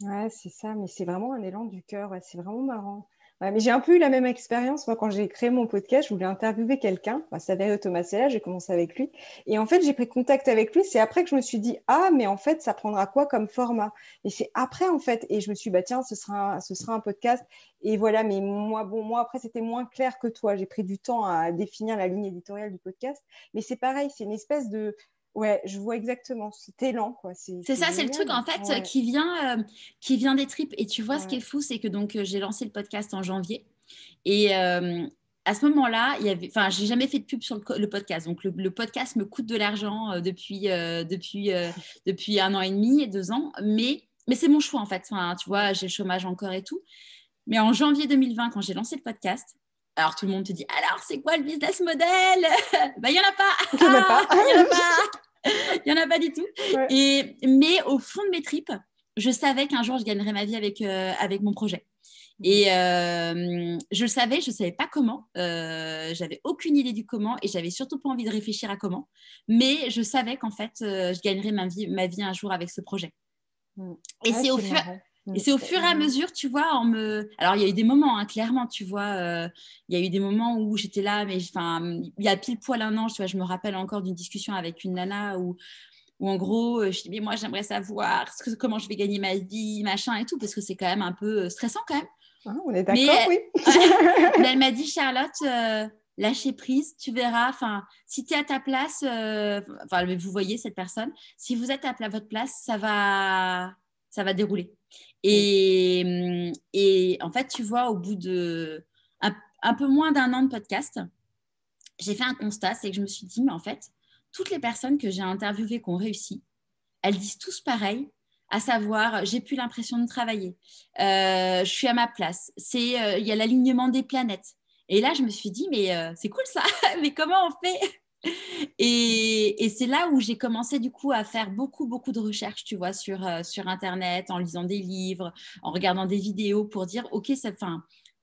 [SPEAKER 3] Ouais, c'est ça, mais c'est vraiment un élan du cœur. Ouais, c'est vraiment marrant. Ouais, mais j'ai un peu eu la même expérience. Moi, quand j'ai créé mon podcast, je voulais interviewer quelqu'un. Ça s'avérait Thomas Sella, j'ai commencé avec lui. Et en fait, j'ai pris contact avec lui. C'est après que je me suis dit, ah, mais en fait, ça prendra quoi comme format? Et c'est après, en fait. Et je me suis dit, bah, tiens, ce sera un podcast. Et voilà, mais moi, après, c'était moins clair que toi. J'ai pris du temps à définir la ligne éditoriale du podcast. Mais c'est pareil, c'est une espèce de… Ouais, je vois exactement cet élan, quoi.
[SPEAKER 2] C'est ça, c'est le truc en fait qui vient des tripes. Et tu vois, ce qui est fou, c'est que donc j'ai lancé le podcast en janvier. Et à ce moment-là, j'ai jamais fait de pub sur le podcast. Donc le podcast me coûte de l'argent depuis 1 an et demi et 2 ans. Mais c'est mon choix en fait. Enfin, tu vois, j'ai le chômage encore et tout. Mais en janvier 2020, quand j'ai lancé le podcast, alors tout le monde te dit, alors c'est quoi le business model? Il n'y en a pas.
[SPEAKER 3] Il n'y en a pas.
[SPEAKER 2] Il n'y en a pas. Il n'y en a pas du tout.
[SPEAKER 3] Ouais.
[SPEAKER 2] Mais au fond de mes tripes, je savais qu'un jour, je gagnerais ma vie avec mon projet. Et je le savais, je ne savais pas comment. J'avais aucune idée du comment et j'avais surtout pas envie de réfléchir à comment. Mais je savais qu'en fait, je gagnerais ma vie un jour avec ce projet. Et c'est au fur Et c'est au fur et à mesure, tu vois, alors il y a eu des moments, hein, clairement, tu vois, il y a eu des moments où j'étais là, mais il y a pile poil un an, tu vois, je me rappelle encore d'une discussion avec une nana où en gros, je dis, mais moi, j'aimerais savoir comment je vais gagner ma vie, machin et tout, parce que c'est quand même un peu stressant quand même.
[SPEAKER 3] Ah, on est d'accord, oui.
[SPEAKER 2] Mais elle m'a dit, Charlotte, lâcher prise, tu verras. Si tu es à ta place, vous voyez cette personne, si vous êtes à votre place, ça va dérouler. Et en fait, tu vois, au bout de un peu moins d'un an de podcast, j'ai fait un constat, c'est que je me suis dit, mais en fait, toutes les personnes que j'ai interviewées qui ont réussi, elles disent tous pareil, à savoir, j'ai plus l'impression de travailler, je suis à ma place, il y a l'alignement des planètes. Et là, je me suis dit, mais c'est cool ça, mais comment on fait? Et c'est là où j'ai commencé du coup à faire beaucoup, beaucoup de recherches, tu vois, sur Internet, en lisant des livres, en regardant des vidéos pour dire, OK,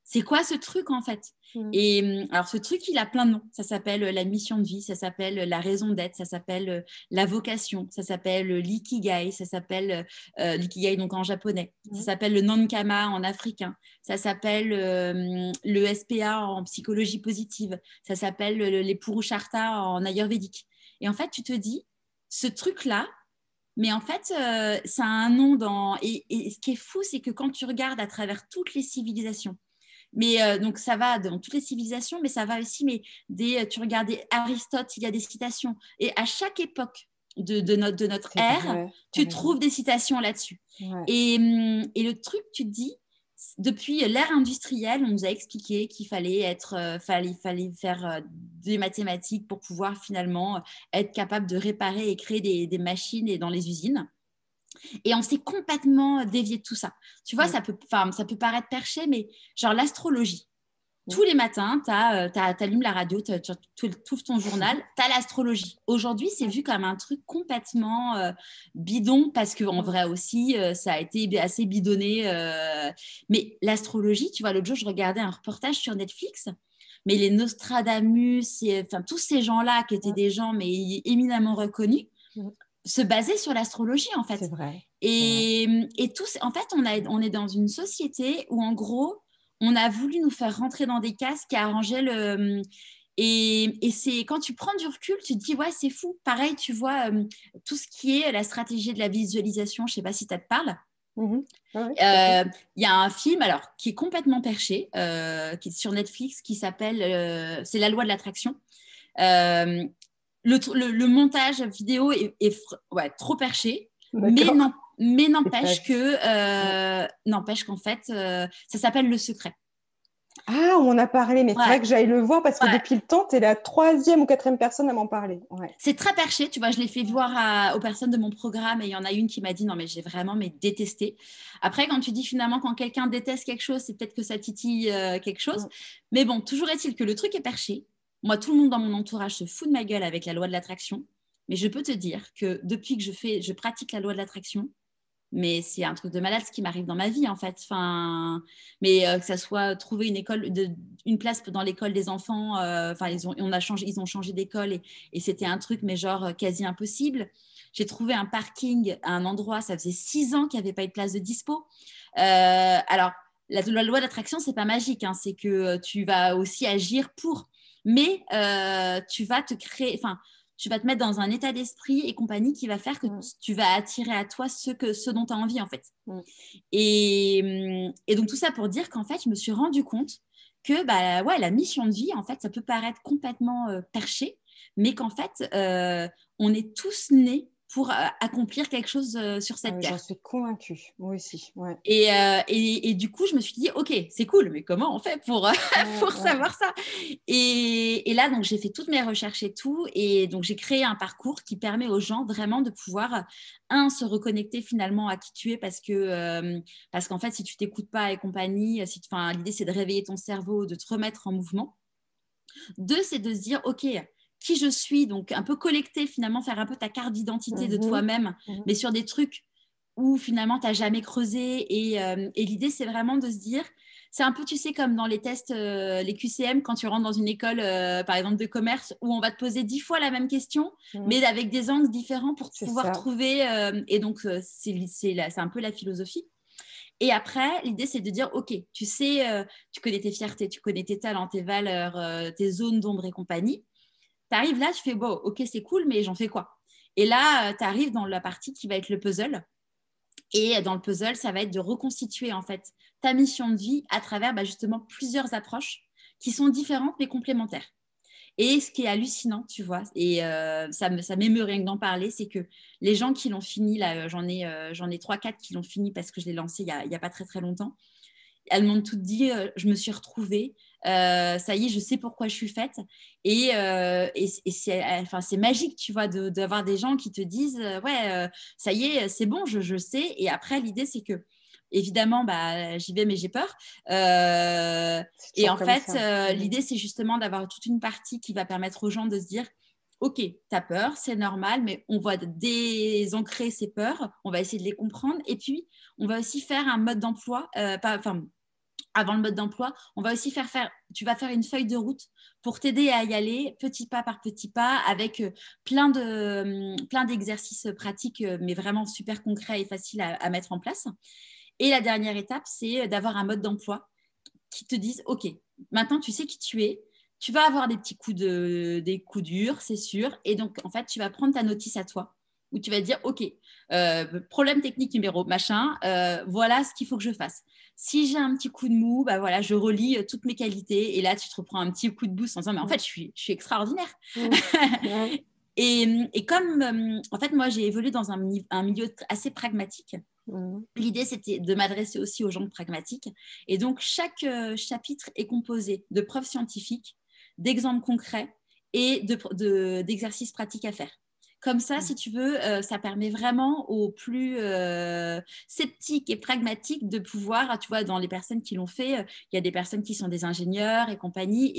[SPEAKER 2] c'est quoi ce truc en fait? Et alors, ce truc, il a plein de noms. Ça s'appelle la mission de vie, ça s'appelle la raison d'être, ça s'appelle la vocation, ça s'appelle l'ikigai, ça s'appelle l'ikigai donc en japonais, ça s'appelle le nankama en africain, ça s'appelle le SPA en psychologie positive, ça s'appelle les purusharthas en ayurvédique. Et en fait, tu te dis, ce truc-là, mais en fait, ça a un nom et ce qui est fou, c'est que quand tu regardes à travers toutes les civilisations, mais donc ça va dans toutes les civilisations, mais ça va aussi, tu regardes Aristote, il y a des citations. Et à chaque époque de notre ère, tu trouves des citations là-dessus. Ouais. Et le truc, tu te dis, depuis l'ère industrielle, on nous a expliqué qu'il fallait faire des mathématiques pour pouvoir finalement être capable de réparer et créer des machines et dans les usines. Et on s'est complètement dévié de tout ça. Tu vois, ça peut paraître perché, mais genre l'astrologie. Tous les matins, tu allumes la radio, tu ouvres ton journal, tu as l'astrologie. Aujourd'hui, c'est vu comme un truc complètement bidon, parce qu'en vrai aussi, ça a été assez bidonné. Mais l'astrologie, tu vois, l'autre jour, je regardais un reportage sur Netflix, mais les Nostradamus, tous ces gens-là qui étaient des gens mais éminemment reconnus, se baser sur l'astrologie, en fait.
[SPEAKER 3] C'est vrai.
[SPEAKER 2] Et tous, en fait, on est dans une société où, en gros, on a voulu nous faire rentrer dans des cases qui arrangeaient le... Et c'est quand tu prends du recul, tu te dis, ouais, c'est fou. Pareil, tu vois, tout ce qui est la stratégie de la visualisation, je ne sais pas si ça te parle. Il y a un film qui est complètement perché, qui est sur Netflix, qui s'appelle c'est La loi de l'attraction. Le montage vidéo est trop perché, mais n'empêche qu'en fait, ça s'appelle Le Secret.
[SPEAKER 3] Ah, on m'en a parlé, mais c'est vrai que j'aille le voir parce que depuis le temps, tu es la 3e ou 4e personne à m'en parler. Ouais.
[SPEAKER 2] C'est très perché, tu vois, je l'ai fait voir aux personnes de mon programme et il y en a une qui m'a dit non, mais j'ai vraiment détesté. Après, quand tu dis finalement, quand quelqu'un déteste quelque chose, c'est peut-être que ça titille quelque chose. Mais bon, toujours est-il que le truc est perché. Moi, tout le monde dans mon entourage se fout de ma gueule avec la loi de l'attraction. Mais je peux te dire que depuis que je pratique la loi de l'attraction, mais c'est un truc de malade ce qui m'arrive dans ma vie, en fait. Mais que ça soit trouver une place dans l'école des enfants, ils ont changé d'école et c'était un truc, mais genre quasi impossible. J'ai trouvé un parking à un endroit, ça faisait 6 ans qu'il n'y avait pas eu de place de dispo. Alors, la loi d'attraction, c'est pas magique, hein, c'est que tu vas aussi agir pour... Mais tu vas te créer... tu vas te mettre dans un état d'esprit et compagnie qui va faire que tu vas attirer à toi ce dont tu as envie, en fait. Et donc, tout ça pour dire qu'en fait, je me suis rendu compte que la mission de vie, en fait, ça peut paraître complètement perché, mais qu'en fait, on est tous nés pour accomplir quelque chose sur cette terre.
[SPEAKER 3] J'en suis convaincue, moi aussi. Ouais.
[SPEAKER 2] Et du coup, je me suis dit, OK, c'est cool, mais comment on fait pour savoir ça? Et là, donc, j'ai fait toutes mes recherches et tout. Et donc, j'ai créé un parcours qui permet aux gens vraiment de pouvoir, se reconnecter finalement à qui tu es parce qu'en fait, si tu t'écoutes pas et compagnie, l'idée, c'est de réveiller ton cerveau, de te remettre en mouvement. 2, c'est de se dire, OK, qui je suis, donc un peu collecter finalement, faire un peu ta carte d'identité de toi-même, mais sur des trucs où finalement tu n'as jamais creusé et l'idée c'est vraiment de se dire, c'est un peu tu sais comme dans les tests, les QCM quand tu rentres dans une école par exemple de commerce où on va te poser 10 fois la même question mais avec des angles différents pour pouvoir trouver et donc c'est un peu la philosophie. Et après, l'idée, c'est de dire, OK, tu sais, tu connais tes fiertés, tu connais tes talents, tes valeurs, tes zones d'ombre et compagnie. Tu arrives là, tu fais, bon, OK, c'est cool, mais j'en fais quoi? Et là, tu arrives dans la partie qui va être le puzzle. Et dans le puzzle, ça va être de reconstituer en fait ta mission de vie à travers justement plusieurs approches qui sont différentes mais complémentaires. Et ce qui est hallucinant, tu vois, et ça m'émeut rien que d'en parler, c'est que les gens qui l'ont fini, là, j'en ai 3-4 qui l'ont fini parce que je l'ai lancé il y a pas très très longtemps. Elles m'ont toutes dit, je me suis retrouvée, ça y est, je sais pourquoi je suis faite. Et c'est magique, tu vois, d'avoir des gens qui te disent, ouais, ça y est, c'est bon, je sais. Et après, l'idée, c'est que, évidemment, j'y vais, mais j'ai peur. Et en fait, l'idée, c'est justement d'avoir toute une partie qui va permettre aux gens de se dire, OK, tu as peur, c'est normal, mais on va désancrer ces peurs, on va essayer de les comprendre. Et puis, on va aussi faire un mode d'emploi, avant le mode d'emploi, on va aussi tu vas faire une feuille de route pour t'aider à y aller petit pas par petit pas avec plein d'exercices pratiques, mais vraiment super concrets et faciles à mettre en place. Et la dernière étape, c'est d'avoir un mode d'emploi qui te dise, OK, maintenant tu sais qui tu es, tu vas avoir des petits des coups durs, c'est sûr. Et donc, en fait, tu vas prendre ta notice à toi où tu vas dire, OK, problème technique numéro machin, voilà ce qu'il faut que je fasse. Si j'ai un petit coup de mou, voilà, je relis toutes mes qualités et là, tu te reprends un petit coup de boost en disant, mais en fait, je suis extraordinaire. Et comme, en fait, moi, j'ai évolué dans un milieu assez pragmatique. L'idée, c'était de m'adresser aussi aux gens pragmatiques. Et donc, chaque chapitre est composé de preuves scientifiques, d'exemples concrets et d'exercices pratiques à faire. Comme ça, si tu veux, ça permet vraiment aux plus sceptiques et pragmatiques de pouvoir, tu vois, dans les personnes qui l'ont fait, il y a des personnes qui sont des ingénieurs et compagnie.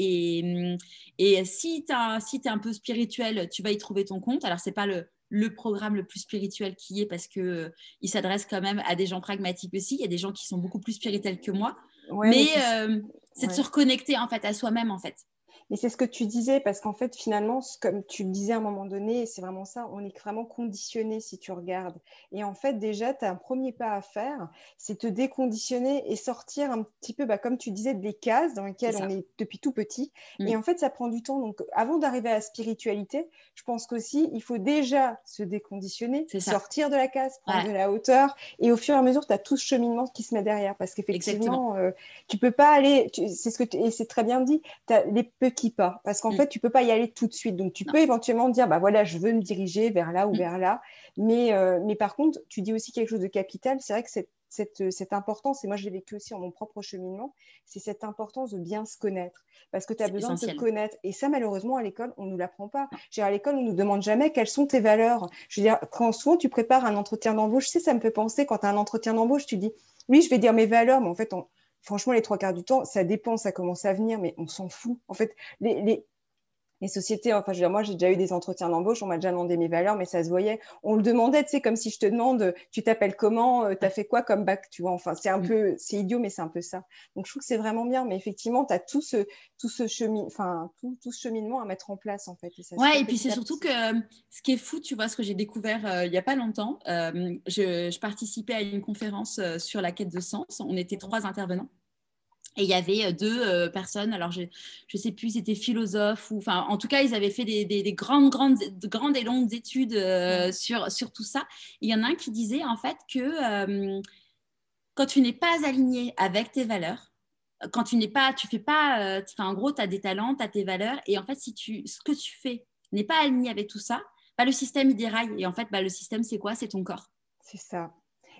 [SPEAKER 2] Et si tu es un peu spirituel, tu vas y trouver ton compte. Alors, ce n'est pas le programme le plus spirituel qui est parce qu'il s'adresse quand même à des gens pragmatiques aussi. Il y a des gens qui sont beaucoup plus spirituels que moi.
[SPEAKER 3] Ouais,
[SPEAKER 2] mais c'est de se reconnecter en fait, à soi-même en fait.
[SPEAKER 3] Mais c'est ce que tu disais, parce qu'en fait, finalement, comme tu le disais à un moment donné, c'est vraiment ça, on est vraiment conditionné si tu regardes. Et en fait, déjà, tu as un premier pas à faire, c'est te déconditionner et sortir un petit peu, comme tu disais, des cases dans lesquelles on est depuis tout petit. Et en fait, ça prend du temps. Donc, avant d'arriver à la spiritualité, je pense qu'aussi, il faut déjà se déconditionner, sortir de la case, prendre de la hauteur. Et au fur et à mesure, tu as tout ce cheminement qui se met derrière. Parce qu'effectivement, tu peux pas aller, et c'est très bien dit, tu as les petits pas, parce qu'en fait, tu peux pas y aller tout de suite. Donc, tu peux éventuellement dire, voilà, je veux me diriger vers là ou vers là. Mais par contre, tu dis aussi quelque chose de capital. C'est vrai que cette importance, et moi, je l'ai vécu aussi en mon propre cheminement, c'est cette importance de bien se connaître. Parce que tu as besoin de te connaître. Et ça, malheureusement, à l'école, on ne nous l'apprend pas. À l'école, on ne nous demande jamais quelles sont tes valeurs. Je veux dire, quand souvent tu prépares un entretien d'embauche, ça me fait penser, quand tu as un entretien d'embauche, tu dis, oui, je vais dire mes valeurs, mais en fait, franchement, les 3/4 du temps, ça dépend, ça commence à venir, mais on s'en fout. En fait, les sociétés, enfin, je veux dire, moi, j'ai déjà eu des entretiens d'embauche, on m'a déjà demandé mes valeurs, mais ça se voyait. On le demandait, tu sais, comme si je te demande, tu t'appelles comment, tu as fait quoi comme bac, tu vois. Enfin, c'est idiot, mais c'est un peu ça. Donc, je trouve que c'est vraiment bien, mais effectivement, tu as tout ce cheminement à mettre en place, en fait.
[SPEAKER 2] Et puis c'est surtout que ce qui est fou, tu vois, ce que j'ai découvert il n'y a pas longtemps, je participais à une conférence sur la quête de sens. On était 3 intervenants. Et il y avait 2 personnes, alors je ne sais plus, c'était philosophes, ou enfin, en tout cas, ils avaient fait des grandes et longues études sur tout ça. Et il y en a un qui disait en fait que quand tu n'es pas aligné avec tes valeurs, quand tu fais pas, en gros, tu as des talents, tu as tes valeurs, et en fait, ce que tu fais n'est pas aligné avec tout ça, le système, il déraille. Et en fait, le système, c'est quoi? C'est ton corps.
[SPEAKER 3] C'est ça.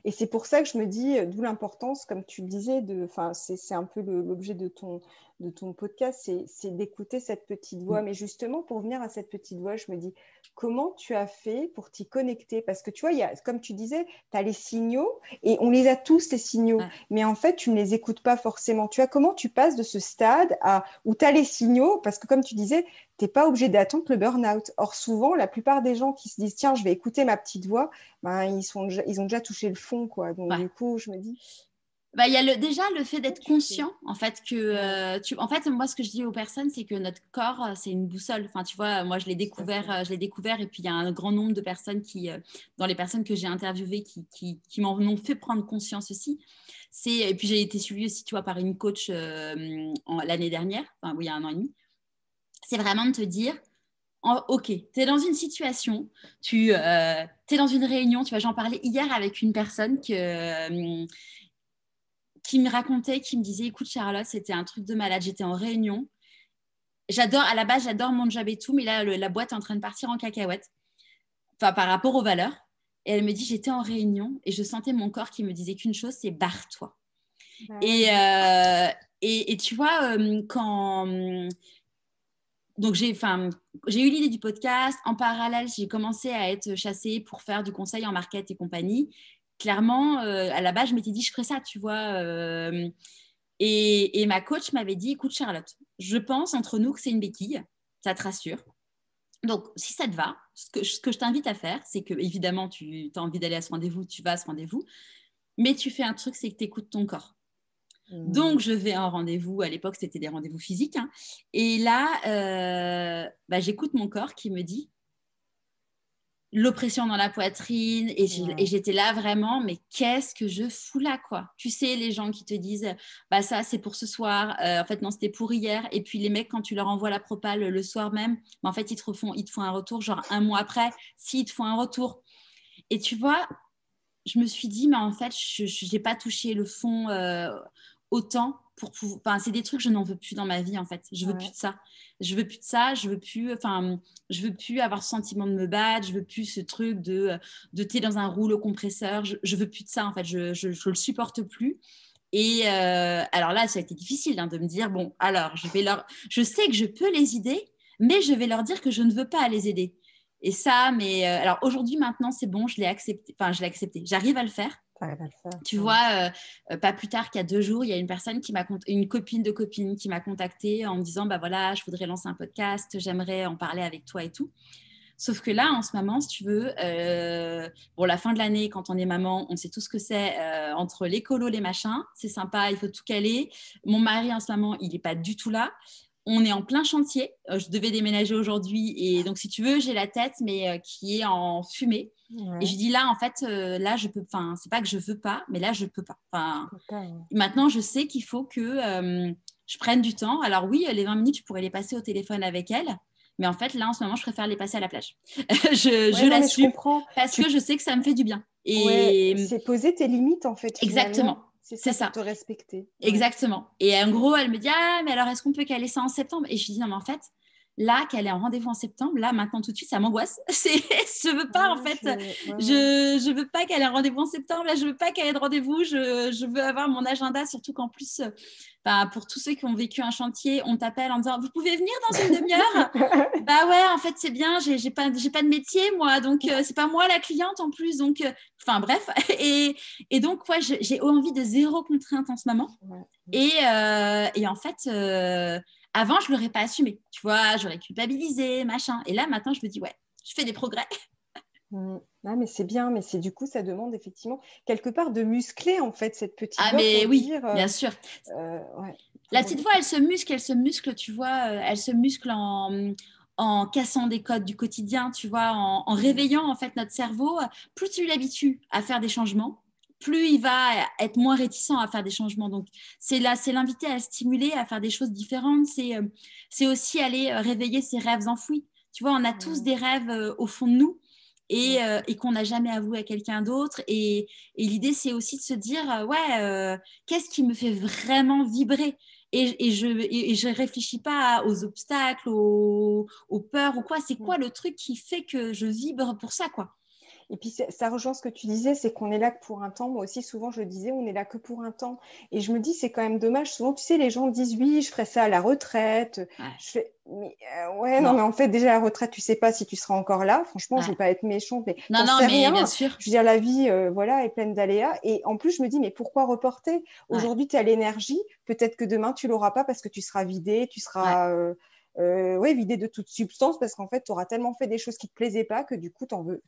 [SPEAKER 3] Et c'est pour ça que je me dis, d'où l'importance, comme tu le disais, c'est un peu l'objet de ton podcast, c'est d'écouter cette petite voix. Mais justement, pour venir à cette petite voix, je me dis, comment tu as fait pour t'y connecter? Parce que tu vois, comme tu disais, tu as les signaux et on les a tous, les signaux. Mais en fait, tu ne les écoutes pas forcément. Tu vois, comment tu passes de ce stade où tu as les signaux? Parce que comme tu disais, tu n'es pas obligé d'attendre le burn-out. Or, souvent, la plupart des gens qui se disent, tiens, je vais écouter ma petite voix, ils ont déjà touché le fond, quoi. Donc, du coup, je me dis…
[SPEAKER 2] Bah, il y a déjà le fait d'être conscient, en fait, en fait, moi, ce que je dis aux personnes, c'est que notre corps, c'est une boussole. Enfin, tu vois, moi, je l'ai découvert, et puis il y a un grand nombre de personnes dans les personnes que j'ai interviewées, qui m'en ont fait prendre conscience aussi. Et puis, j'ai été suivie aussi, tu vois, par une coach l'année dernière, enfin, oui, il y a 1 an et demi. C'est vraiment de te dire, ok, tu es dans une situation, tu es dans une réunion, tu vois, j'en parlais hier avec une personne qui me racontait, qui me disait, écoute Charlotte, c'était un truc de malade, j'étais en réunion. À la base, j'adore mon job et tout, mais là, la boîte est en train de partir en cacahuète, enfin, par rapport aux valeurs. Et elle me dit, j'étais en réunion et je sentais mon corps qui me disait qu'une chose, c'est barre-toi. Et tu vois, donc, j'ai eu l'idée du podcast. En parallèle, j'ai commencé à être chassée pour faire du conseil en market et compagnie. Clairement, à la base, je m'étais dit, je ferais ça, tu vois. Et ma coach m'avait dit, écoute, Charlotte, je pense entre nous que c'est une béquille. Ça te rassure. Donc, si ça te va, ce que je t'invite à faire, c'est que, évidemment, tu as envie d'aller à ce rendez-vous, tu vas à ce rendez-vous. Mais tu fais un truc, c'est que tu écoutes ton corps. Donc, je vais à un rendez-vous. À l'époque, c'était des rendez-vous physiques. Hein. Et là, j'écoute mon corps qui me dit l'oppression dans la poitrine. Et j'étais là vraiment, mais qu'est-ce que je fous là, quoi. Tu sais, les gens qui te disent, bah ça, c'est pour ce soir. En fait, non, c'était pour hier. Et puis, les mecs, quand tu leur envoies la propale le soir même, en fait, ils te font un retour, genre 1 mois après, s'ils te font un retour. Et tu vois, je me suis dit, mais en fait, je n'ai pas touché le fond autant pour pouvoir. Enfin, c'est des trucs que je n'en veux plus dans ma vie, en fait. Je veux plus de ça. Je veux plus de ça. Je veux plus avoir ce sentiment de me battre. Je veux plus ce truc de t'es dans un rouleau compresseur. Je veux plus de ça, en fait. Je le supporte plus. Et alors là, ça a été difficile de me dire, bon, alors, je sais que je peux les aider, mais je vais leur dire que je ne veux pas les aider. Et ça, mais alors aujourd'hui, maintenant, c'est bon, je l'ai accepté. Enfin, je l'ai accepté. J'arrive à le faire. Tu vois, pas plus tard qu'il y a 2 jours, il y a une personne une copine de copine qui m'a contactée en me disant, bah voilà, je voudrais lancer un podcast, j'aimerais en parler avec toi et tout. Sauf que là, en ce moment, si tu veux, la fin de l'année, quand on est maman, on sait tout ce que c'est entre les colos, les machins. C'est sympa, il faut tout caler. Mon mari, en ce moment, il n'est pas du tout là. On est en plein chantier. Je devais déménager aujourd'hui. Et donc, si tu veux, j'ai la tête, mais qui est en fumée. Ouais. Et je dis là, en fait, là, je peux. Enfin, c'est pas que je veux pas, mais là, je peux pas. Enfin, maintenant, je sais qu'il faut que je prenne du temps. Alors oui, les 20 minutes, je pourrais les passer au téléphone avec elle. Mais en fait, là, en ce moment, je préfère les passer à la plage. je l'assume parce que je sais que ça me fait du bien.
[SPEAKER 3] Et c'est poser tes limites, en fait.
[SPEAKER 2] Exactement.
[SPEAKER 3] C'est ça. Pour te respecter.
[SPEAKER 2] Exactement. Et en gros, elle me dit, ah, mais alors, est-ce qu'on peut caler ça en septembre? Et je lui dis, non, mais en fait, là, qu'elle est en rendez-vous en septembre, là, maintenant, tout de suite, ça m'angoisse. Je veux pas, en fait, je veux pas qu'elle ait un rendez-vous en septembre. Là, je veux pas qu'elle ait de rendez-vous. Je veux avoir mon agenda, surtout qu'en plus, pour tous ceux qui ont vécu un chantier, on t'appelle en disant, vous pouvez venir dans une demi-heure? Bah ouais, en fait, c'est bien. J'ai pas de métier, moi. Donc, c'est pas moi la cliente en plus. Donc, bref. Et donc, ouais, j'ai envie de 0 contrainte en ce moment. Et en fait, avant, je ne l'aurais pas assumé. Tu vois, j'aurais culpabilisé, machin. Et là, maintenant, je me dis, ouais, je fais des progrès.
[SPEAKER 3] Ah, mais c'est bien, mais du coup, ça demande effectivement quelque part de muscler en fait cette petite voix.
[SPEAKER 2] Ah, mais oui, bien sûr. La petite voix, elle se muscle, tu vois, elle se muscle en cassant des codes du quotidien, tu vois, en réveillant en fait notre cerveau. Plus tu l'habitues à faire des changements, plus il va être moins réticent à faire des changements. Donc, c'est l'inviter à stimuler, à faire des choses différentes. C'est aussi aller réveiller ses rêves enfouis. Tu vois, on a tous des rêves au fond de nous et qu'on n'a jamais avoué à quelqu'un d'autre. Et l'idée, c'est aussi de se dire, qu'est-ce qui me fait vraiment vibrer? Et je réfléchis pas aux obstacles, aux peurs ou quoi. C'est quoi le truc qui fait que je vibre pour ça, quoi?
[SPEAKER 3] Et puis, ça rejoint ce que tu disais, c'est qu'on est là que pour un temps. Moi aussi, souvent, je le disais, on est là que pour un temps. Et je me dis, c'est quand même dommage. Souvent, tu sais, les gens disent, oui, je ferai ça à la retraite. Ouais. Je fais, mais non, mais en fait, déjà, à la retraite, tu sais pas si tu seras encore là. Franchement, je veux pas être méchante, mais
[SPEAKER 2] non,
[SPEAKER 3] sais
[SPEAKER 2] mais
[SPEAKER 3] rien.
[SPEAKER 2] Bien sûr.
[SPEAKER 3] Je veux dire, la vie, est pleine d'aléas. Et en plus, je me dis, mais pourquoi reporter? Aujourd'hui, tu as l'énergie. Peut-être que demain, tu l'auras pas parce que tu seras vidé, tu seras... vidé de toute substance parce qu'en fait, tu auras tellement fait des choses qui te plaisaient pas que du coup, tu en veux...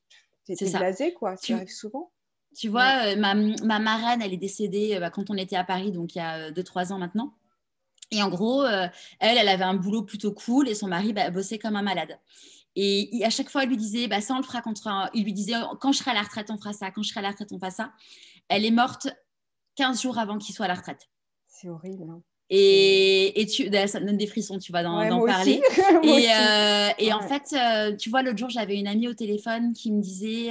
[SPEAKER 3] T'es blasé, quoi. Ça arrive souvent.
[SPEAKER 2] Tu vois, ma marraine, elle est décédée quand on était à Paris, donc il y a 2-3 ans maintenant. Et en gros, elle avait un boulot plutôt cool et son mari bossait comme un malade. Et à chaque fois, elle lui disait, ça, on le fera il lui disait, quand je serai à la retraite, on fera ça. Quand je serai à la retraite, on fera ça. Elle est morte 15 jours avant qu'il soit à la retraite.
[SPEAKER 3] C'est horrible. Hein.
[SPEAKER 2] Et ça me donne des frissons, tu vois, d'en parler. Et en fait, tu vois, l'autre jour, j'avais une amie au téléphone qui me disait,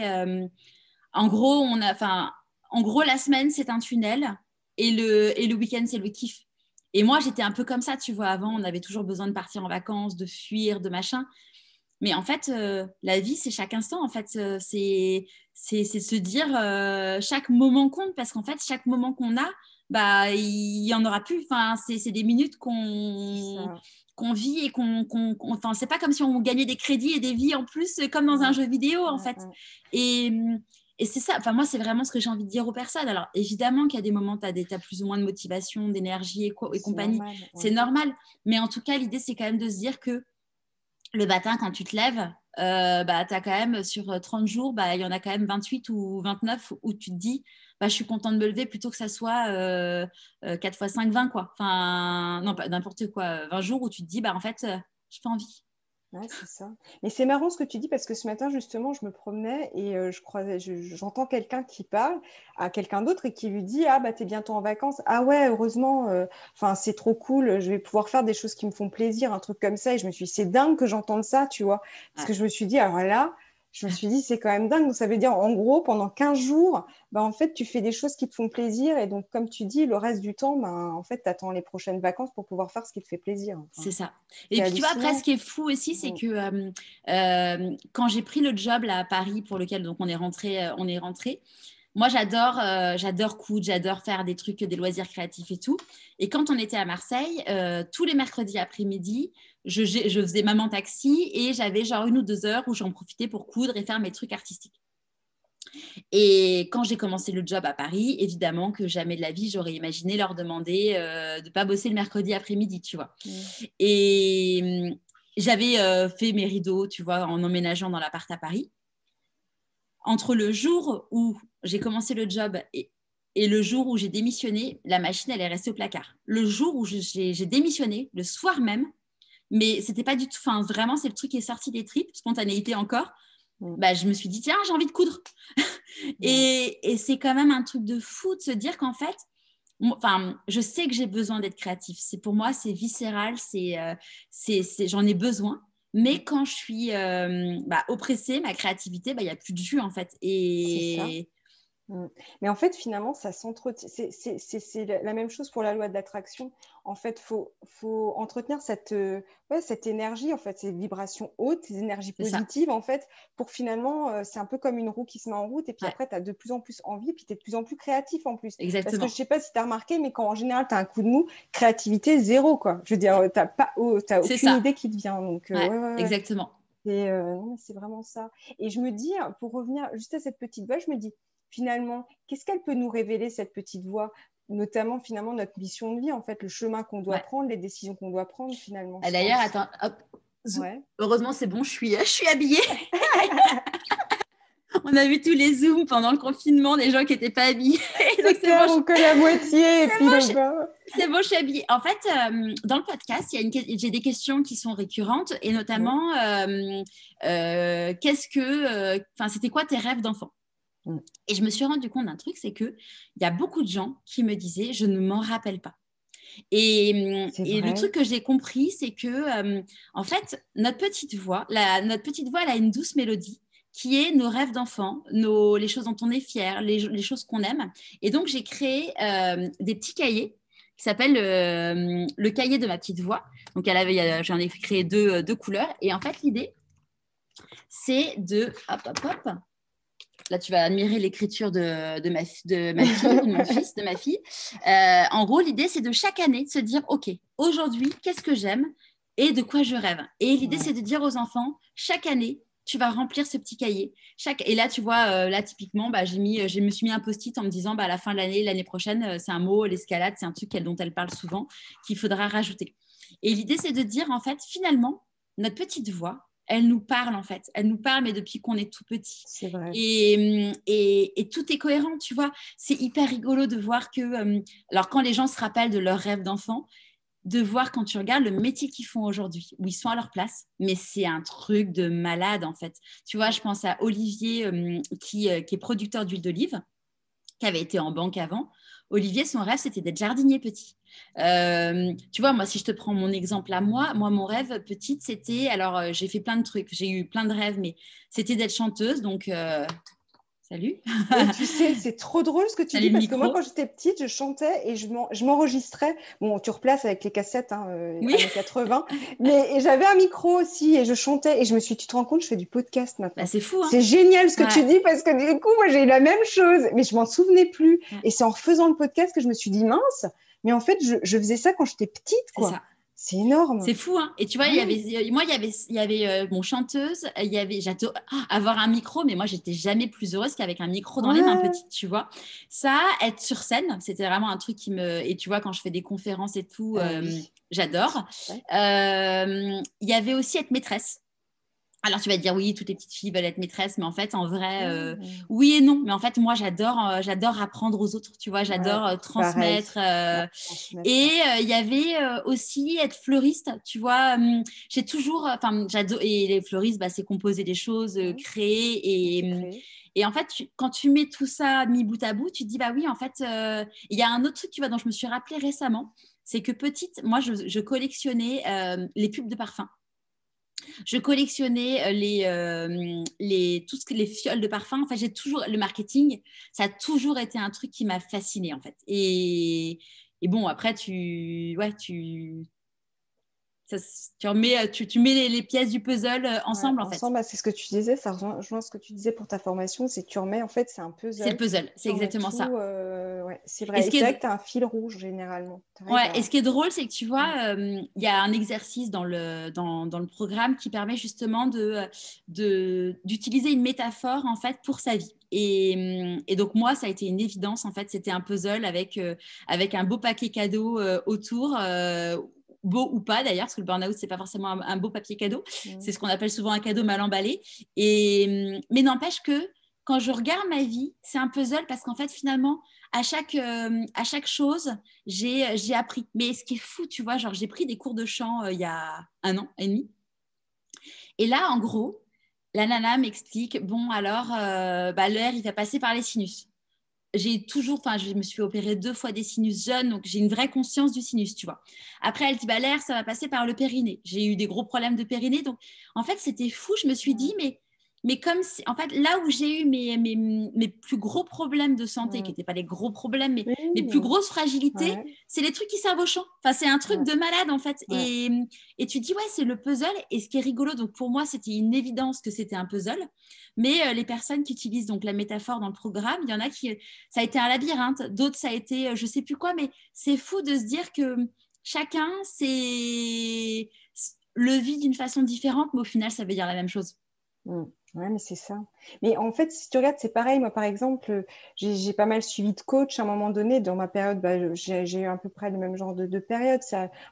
[SPEAKER 2] en gros, la semaine, c'est un tunnel et le week-end, c'est le kiff. Et moi, j'étais un peu comme ça, tu vois. Avant, on avait toujours besoin de partir en vacances, de fuir, de machin. Mais en fait, la vie, c'est chaque instant. En fait, c'est se dire chaque moment compte parce qu'en fait, chaque moment qu'on a, il y en aura plus. Enfin, c'est des minutes qu'on vit et enfin, c'est pas comme si on gagnait des crédits et des vies en plus, comme dans un jeu vidéo, en fait. Et c'est ça, enfin moi c'est vraiment ce que j'ai envie de dire aux personnes. Alors évidemment qu'il y a des moments, tu as plus ou moins de motivation, d'énergie et compagnie, normal, c'est normal. Mais en tout cas, l'idée c'est quand même de se dire que le matin quand tu te lèves, tu as quand même sur 30 jours, il y en a quand même 28 ou 29 où tu te dis, je suis contente de me lever plutôt que ça soit 4 fois 5, 20 quoi. Enfin, non, pas n'importe quoi, 20 jours où tu te dis, en fait, j'ai pas envie.
[SPEAKER 3] Ouais, c'est ça. Mais c'est marrant ce que tu dis parce que ce matin, justement, je me promenais et j'entends quelqu'un qui parle à quelqu'un d'autre et qui lui dit « Ah, t'es bientôt en vacances. Ah ouais, heureusement, c'est trop cool. Je vais pouvoir faire des choses qui me font plaisir, un truc comme ça. » Et je me suis dit « C'est dingue que j'entende ça, tu vois. » Parce que je me suis dit « Alors là, je me suis dit, c'est quand même dingue. » Donc, ça veut dire, en gros, pendant 15 jours, en fait, tu fais des choses qui te font plaisir. Et donc, comme tu dis, le reste du temps, en fait, tu attends les prochaines vacances pour pouvoir faire ce qui te fait plaisir. Enfin,
[SPEAKER 2] c'est ça. Et puis, tu vois, après, ce qui est fou aussi, c'est que quand j'ai pris le job là, à Paris, pour lequel donc, on est rentré, moi, j'adore coudre, j'adore faire des trucs, des loisirs créatifs et tout. Et quand on était à Marseille, tous les mercredis après-midi, je faisais maman taxi et j'avais genre 1 ou 2 heures où j'en profitais pour coudre et faire mes trucs artistiques. Et quand j'ai commencé le job à Paris, évidemment que jamais de la vie, j'aurais imaginé leur demander de ne pas bosser le mercredi après-midi, tu vois. Et j'avais fait mes rideaux, tu vois, en emménageant dans l'appart à Paris. Entre le jour où j'ai commencé le job et le jour où j'ai démissionné, la machine, elle est restée au placard. Le jour où j'ai démissionné, le soir même, mais c'était pas du tout, enfin vraiment, c'est le truc qui est sorti des tripes, spontanéité encore, je me suis dit, tiens, j'ai envie de coudre. Et c'est quand même un truc de fou de se dire qu'en fait, je sais que j'ai besoin d'être créatif. Pour moi, c'est viscéral, j'en ai besoin. Mais quand je suis oppressée, ma créativité, il n'y a plus de jus en fait.
[SPEAKER 3] Et mais en fait, finalement, ça s'entretient. C'est la même chose pour la loi de l'attraction. En fait, faut entretenir cette énergie, en fait, ces vibrations hautes, ces énergies positives, en fait, pour finalement, c'est un peu comme une roue qui se met en route. Et puis après, tu as de plus en plus envie, et puis tu es de plus en plus créatif en plus.
[SPEAKER 2] Exactement.
[SPEAKER 3] Parce que je ne sais pas si tu as remarqué, mais quand en général, tu as un coup de mou, créativité, zéro, quoi. Je veux dire, tu n'as aucune idée qui te vient. Donc,
[SPEAKER 2] exactement.
[SPEAKER 3] C'est vraiment ça. Et je me dis, pour revenir juste à cette petite voix, je me dis, finalement, qu'est-ce qu'elle peut nous révéler, cette petite voix, notamment finalement notre mission de vie, en fait, le chemin qu'on doit prendre, les décisions qu'on doit prendre finalement.
[SPEAKER 2] D'ailleurs, attends, hop, heureusement c'est bon, je suis habillée. On a vu tous les zooms pendant le confinement, des gens qui n'étaient pas habillés.
[SPEAKER 3] Donc c'est bon, on colle la moitié et puis
[SPEAKER 2] c'est bon, je suis habillée. En fait, dans le podcast, j'ai des questions qui sont récurrentes et notamment, c'était quoi tes rêves d'enfant? Et je me suis rendu compte d'un truc, c'est qu'il y a beaucoup de gens qui me disaient, je ne m'en rappelle pas. Et le truc que j'ai compris, c'est que, en fait, notre petite voix, elle a une douce mélodie qui est nos rêves d'enfant, les choses dont on est fier, les choses qu'on aime. Et donc, j'ai créé des petits cahiers qui s'appellent le cahier de ma petite voix. Donc, j'en ai créé deux couleurs. Et en fait, l'idée, c'est de... Hop, hop, hop. Là, tu vas admirer l'écriture de ma fille, de mon fils, de ma fille. En gros, l'idée, c'est de chaque année de se dire, OK, aujourd'hui, qu'est-ce que j'aime et de quoi je rêve? Et l'idée, c'est de dire aux enfants, chaque année, tu vas remplir ce petit cahier. Et là, tu vois, là, typiquement, je me suis mis un post-it en me disant, à la fin de l'année prochaine, c'est un mot, l'escalade, c'est un truc dont elle parle souvent, qu'il faudra rajouter. Et l'idée, c'est de dire, en fait, finalement, notre petite voix, elle nous parle en fait. Elle nous parle, mais depuis qu'on est tout petit.
[SPEAKER 3] C'est vrai.
[SPEAKER 2] Et tout est cohérent, tu vois. C'est hyper rigolo de voir que, alors quand les gens se rappellent de leurs rêves d'enfant, de voir quand tu regardes le métier qu'ils font aujourd'hui, où ils sont à leur place, mais c'est un truc de malade en fait. Tu vois, je pense à Olivier qui est producteur d'huile d'olive, qui avait été en banque avant. Olivier, son rêve, c'était d'être jardinier petit. Tu vois, moi, si je te prends mon exemple à moi, mon rêve petite, c'était, alors j'ai fait plein de trucs, j'ai eu plein de rêves, mais c'était d'être chanteuse, donc salut.
[SPEAKER 3] Et tu sais, c'est trop drôle ce que tu dis, parce que moi, quand j'étais petite, je chantais et je m'enregistrais. Bon, tu replaces avec les cassettes,
[SPEAKER 2] oui.
[SPEAKER 3] années 80, mais j'avais un micro aussi et je chantais. Et je me suis dit, tu te rends compte, je fais du podcast maintenant.
[SPEAKER 2] Bah, c'est fou. Hein.
[SPEAKER 3] C'est génial ce que tu dis, parce que du coup, moi, j'ai eu la même chose, mais je m'en souvenais plus. Ouais. Et c'est en refaisant le podcast que je me suis dit, mince, mais en fait, je faisais ça quand j'étais petite, quoi.
[SPEAKER 2] C'est ça.
[SPEAKER 3] C'est énorme.
[SPEAKER 2] C'est fou, hein. Et tu vois, il y avait mon chanteuse, j'adore avoir un micro, mais moi, j'étais jamais plus heureuse qu'avavec un micro dans les mains petites, tu vois. Ça, être sur scène, c'était vraiment un truc qui me... Et tu vois, quand je fais des conférences et tout, j'adore. Il y avait aussi être maîtresse. Alors, tu vas te dire, oui, toutes les petites filles veulent être maîtresses, mais en fait, en vrai, oui et non. Mais en fait, moi, j'adore apprendre aux autres, tu vois, j'adore transmettre. Et il y avait aussi être fleuriste, tu vois. J'ai toujours, j'adore. Et les fleuristes, c'est composer des choses, créer. Et en fait, quand tu mets tout ça mis bout à bout, tu te dis, bah oui, en fait, il y a un autre truc, tu vois, dont je me suis rappelée récemment, c'est que petite, moi, je collectionnais les pubs de parfum. Je collectionnais les fioles de parfum. Enfin, j'ai toujours le marketing. Ça a toujours été un truc qui m'a fascinée en fait. Et bon, après tu mets les pièces du puzzle ensemble en fait.
[SPEAKER 3] Ensemble, c'est ce que tu disais. Ça rejoint ce que tu disais pour ta formation. C'est que tu remets en fait, c'est un puzzle.
[SPEAKER 2] C'est le puzzle, c'est exactement ça.
[SPEAKER 3] C'est vrai. C'est vrai que tu as un fil rouge généralement.
[SPEAKER 2] Et ce qui est drôle, c'est que tu vois, il y a un exercice dans le programme qui permet justement d'utiliser une métaphore en fait pour sa vie. Et donc moi, ça a été une évidence en fait. C'était un puzzle avec un beau paquet cadeau autour. Beau ou pas d'ailleurs, parce que le burn-out, c'est pas forcément un beau papier cadeau. C'est ce qu'on appelle souvent un cadeau mal emballé. Mais n'empêche que quand je regarde ma vie, c'est un puzzle parce qu'en fait, finalement, à chaque chose, j'ai appris. Mais ce qui est fou, tu vois, genre j'ai pris des cours de chant il y a 1 an et demi. Et là, en gros, la nana m'explique, bon, alors, l'air, il va passer par les sinus. Je me suis fait opérer 2 fois des sinus jeunes, donc j'ai une vraie conscience du sinus, tu vois. Après, elle dit, l'air, ça va passer par le périnée. J'ai eu des gros problèmes de périnée, donc en fait, c'était fou. Je me suis dit, mais comme si, en fait, là où j'ai eu mes plus gros problèmes de santé, qui n'étaient pas les gros problèmes, mais mes plus grosses fragilités, c'est les trucs qui servent au champ. Enfin, c'est un truc de malade, en fait. Et tu dis, c'est le puzzle. Et ce qui est rigolo, donc pour moi, c'était une évidence que c'était un puzzle. Mais les personnes qui utilisent donc la métaphore dans le programme, il y en a qui, ça a été un labyrinthe. D'autres, ça a été je ne sais plus quoi. Mais c'est fou de se dire que chacun, le vit d'une façon différente, mais au final, ça veut dire la même chose.
[SPEAKER 3] Oui, mais c'est ça. Mais en fait, si tu regardes, c'est pareil. Moi, par exemple, j'ai pas mal suivi de coach à un moment donné. Dans ma période, j'ai eu à peu près le même genre de période.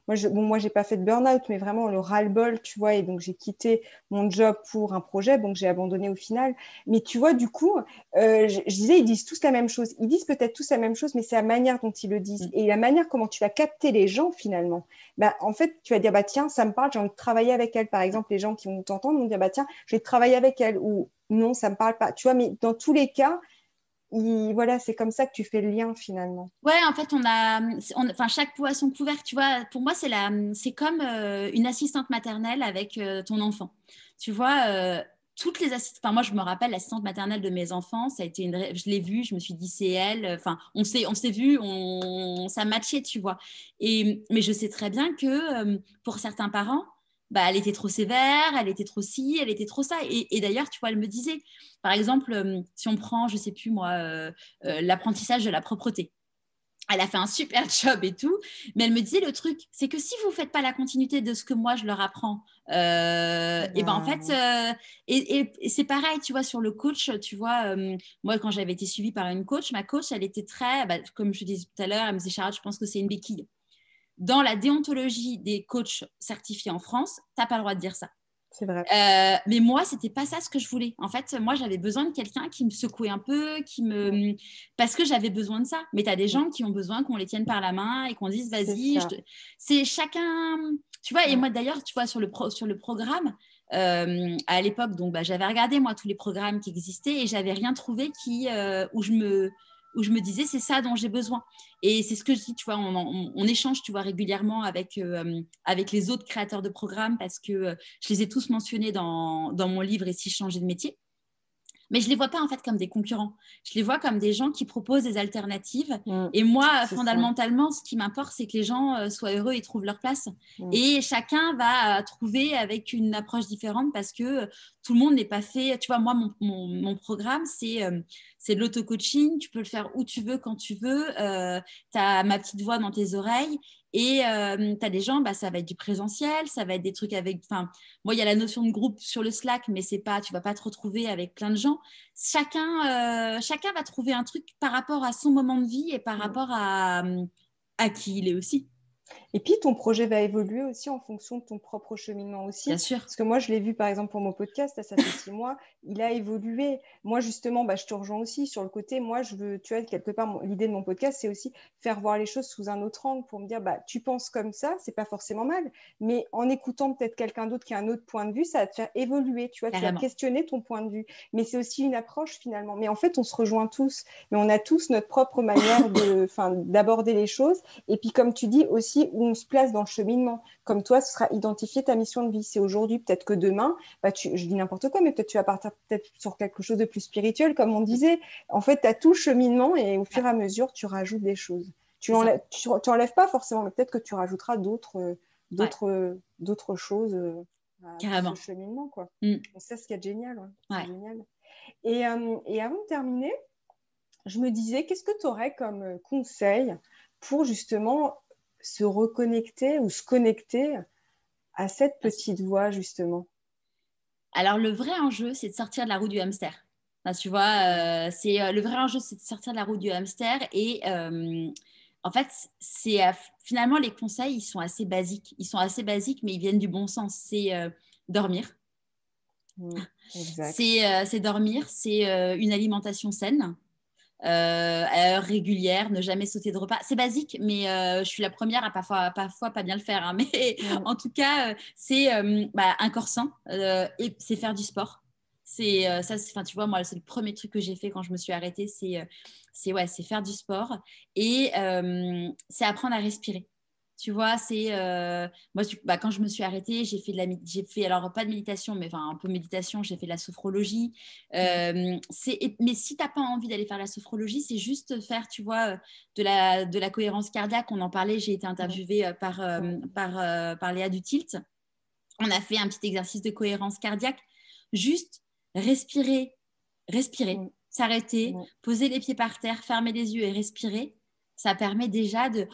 [SPEAKER 3] Moi, j'ai pas fait de burn-out, mais vraiment le ras-le-bol, tu vois. Et donc, j'ai quitté mon job pour un projet. Donc, j'ai abandonné au final. Mais tu vois, du coup, je disais, ils disent tous la même chose. Ils disent peut-être tous la même chose, mais c'est la manière dont ils le disent. Et la manière comment tu vas capter les gens, finalement. En fait, tu vas dire, tiens, ça me parle, j'ai envie de travailler avec elle. Par exemple, les gens qui vont t'entendre vont dire, tiens, je vais travailler avec elle. Ou non, ça me parle pas. Tu vois, mais dans tous les cas, c'est comme ça que tu fais le lien finalement.
[SPEAKER 2] Ouais, en fait, chaque peau a son couvercle. Tu vois, pour moi, c'est comme une assistante maternelle avec ton enfant. Tu vois, toutes les assistantes. Enfin, moi, je me rappelle l'assistante maternelle de mes enfants. Ça a été je l'ai vue. Je me suis dit, c'est elle. Enfin, on s'est vu. Ça matchait, tu vois. Mais je sais très bien que pour certains parents, elle était trop sévère, elle était trop ci, elle était trop ça. Et d'ailleurs, tu vois, elle me disait, par exemple, si on prend, je sais plus moi, l'apprentissage de la propreté. Elle a fait un super job et tout, mais elle me disait le truc, c'est que si vous ne faites pas la continuité de ce que moi je leur apprends, en fait, et c'est pareil, tu vois, sur le coach, tu vois, moi quand j'avais été suivie par une coach, ma coach, elle était très, comme je disais tout à l'heure, elle me disait, Charlotte, je pense que c'est une béquille. Dans la déontologie des coachs certifiés en France, tu n'as pas le droit de dire ça.
[SPEAKER 3] C'est vrai.
[SPEAKER 2] Mais moi, c'était pas ça ce que je voulais. En fait, moi, j'avais besoin de quelqu'un qui me secouait un peu, parce que j'avais besoin de ça. Mais tu as des gens qui ont besoin qu'on les tienne par la main et qu'on dise, vas-y, c'est chacun. Tu vois, et moi, d'ailleurs, tu vois, sur le programme, à l'époque, donc, j'avais regardé, moi, tous les programmes qui existaient et j'avais rien trouvé où je me disais, c'est ça dont j'ai besoin. Et c'est ce que je dis, tu vois, on échange, tu vois, régulièrement avec les autres créateurs de programmes parce que je les ai tous mentionnés dans mon livre « Et si je changeais de métier ?» Mais je ne les vois pas en fait comme des concurrents. Je les vois comme des gens qui proposent des alternatives. Et moi, fondamentalement, ce qui m'importe, c'est que les gens soient heureux et trouvent leur place. Et chacun va trouver avec une approche différente parce que tout le monde n'est pas fait. Tu vois, moi, mon programme, c'est de l'auto-coaching. Tu peux le faire où tu veux, quand tu veux. Tu as ma petite voix dans tes oreilles. Et tu as des gens, ça va être du présentiel, ça va être des trucs avec... Moi, il y a la notion de groupe sur le Slack, mais tu ne vas pas te retrouver avec plein de gens. Chacun va trouver un truc par rapport à son moment de vie et par rapport à qui il est aussi.
[SPEAKER 3] Et puis, ton projet va évoluer aussi en fonction de ton propre cheminement aussi.
[SPEAKER 2] Bien sûr.
[SPEAKER 3] Parce que moi, je l'ai vu, par exemple, pour mon podcast, ça fait 6 mois, il a évolué. Moi, justement, je te rejoins aussi sur le côté, moi, je veux, tu vois, quelque part, l'idée de mon podcast, c'est aussi faire voir les choses sous un autre angle pour me dire, tu penses comme ça, c'est pas forcément mal, mais en écoutant peut-être quelqu'un d'autre qui a un autre point de vue, ça va te faire évoluer, tu vois, tu vas questionner ton point de vue. Mais c'est aussi une approche, finalement. Mais en fait, on se rejoint tous, mais on a tous notre propre manière d'aborder les choses. Et puis, comme tu dis aussi, où on se place dans le cheminement. Comme toi, ce sera identifier ta mission de vie. C'est aujourd'hui, peut-être que demain, je dis n'importe quoi, mais peut-être tu vas partir peut-être sur quelque chose de plus spirituel, comme on disait. En fait, tu as tout le cheminement et au fur et à mesure, tu rajoutes des choses. Tu enlèves pas forcément, mais peut-être que tu rajouteras d'autres choses à ce cheminement, quoi. C'est ce qui est génial. C'est génial. Et avant de terminer, je me disais, qu'est-ce que tu aurais comme conseil pour justement se reconnecter ou se connecter à cette petite voix, justement?
[SPEAKER 2] Alors, le vrai enjeu, c'est de sortir de la roue du hamster. Tu vois, le vrai enjeu, c'est de sortir de la roue du hamster. Et en fait, finalement, les conseils, ils sont assez basiques. Ils sont assez basiques, mais ils viennent du bon sens. C'est dormir. C'est dormir. C'est une alimentation saine. À heure régulière, ne jamais sauter de repas. C'est basique, mais je suis la première à parfois pas bien le faire. Hein. Mais en tout cas, c'est un corps sain et c'est faire du sport. Tu vois, moi, c'est le premier truc que j'ai fait quand je me suis arrêtée, c'est faire du sport et c'est apprendre à respirer. Tu vois, moi, quand je me suis arrêtée, j'ai fait alors pas de méditation, mais un peu méditation, j'ai fait de la sophrologie. Mais si tu n'as pas envie d'aller faire la sophrologie, c'est juste faire, tu vois, de la cohérence cardiaque. On en parlait, j'ai été interviewée par Léa Dutilt. On a fait un petit exercice de cohérence cardiaque. Juste respirer, s'arrêter, poser les pieds par terre, fermer les yeux et respirer. Ça permet déjà de...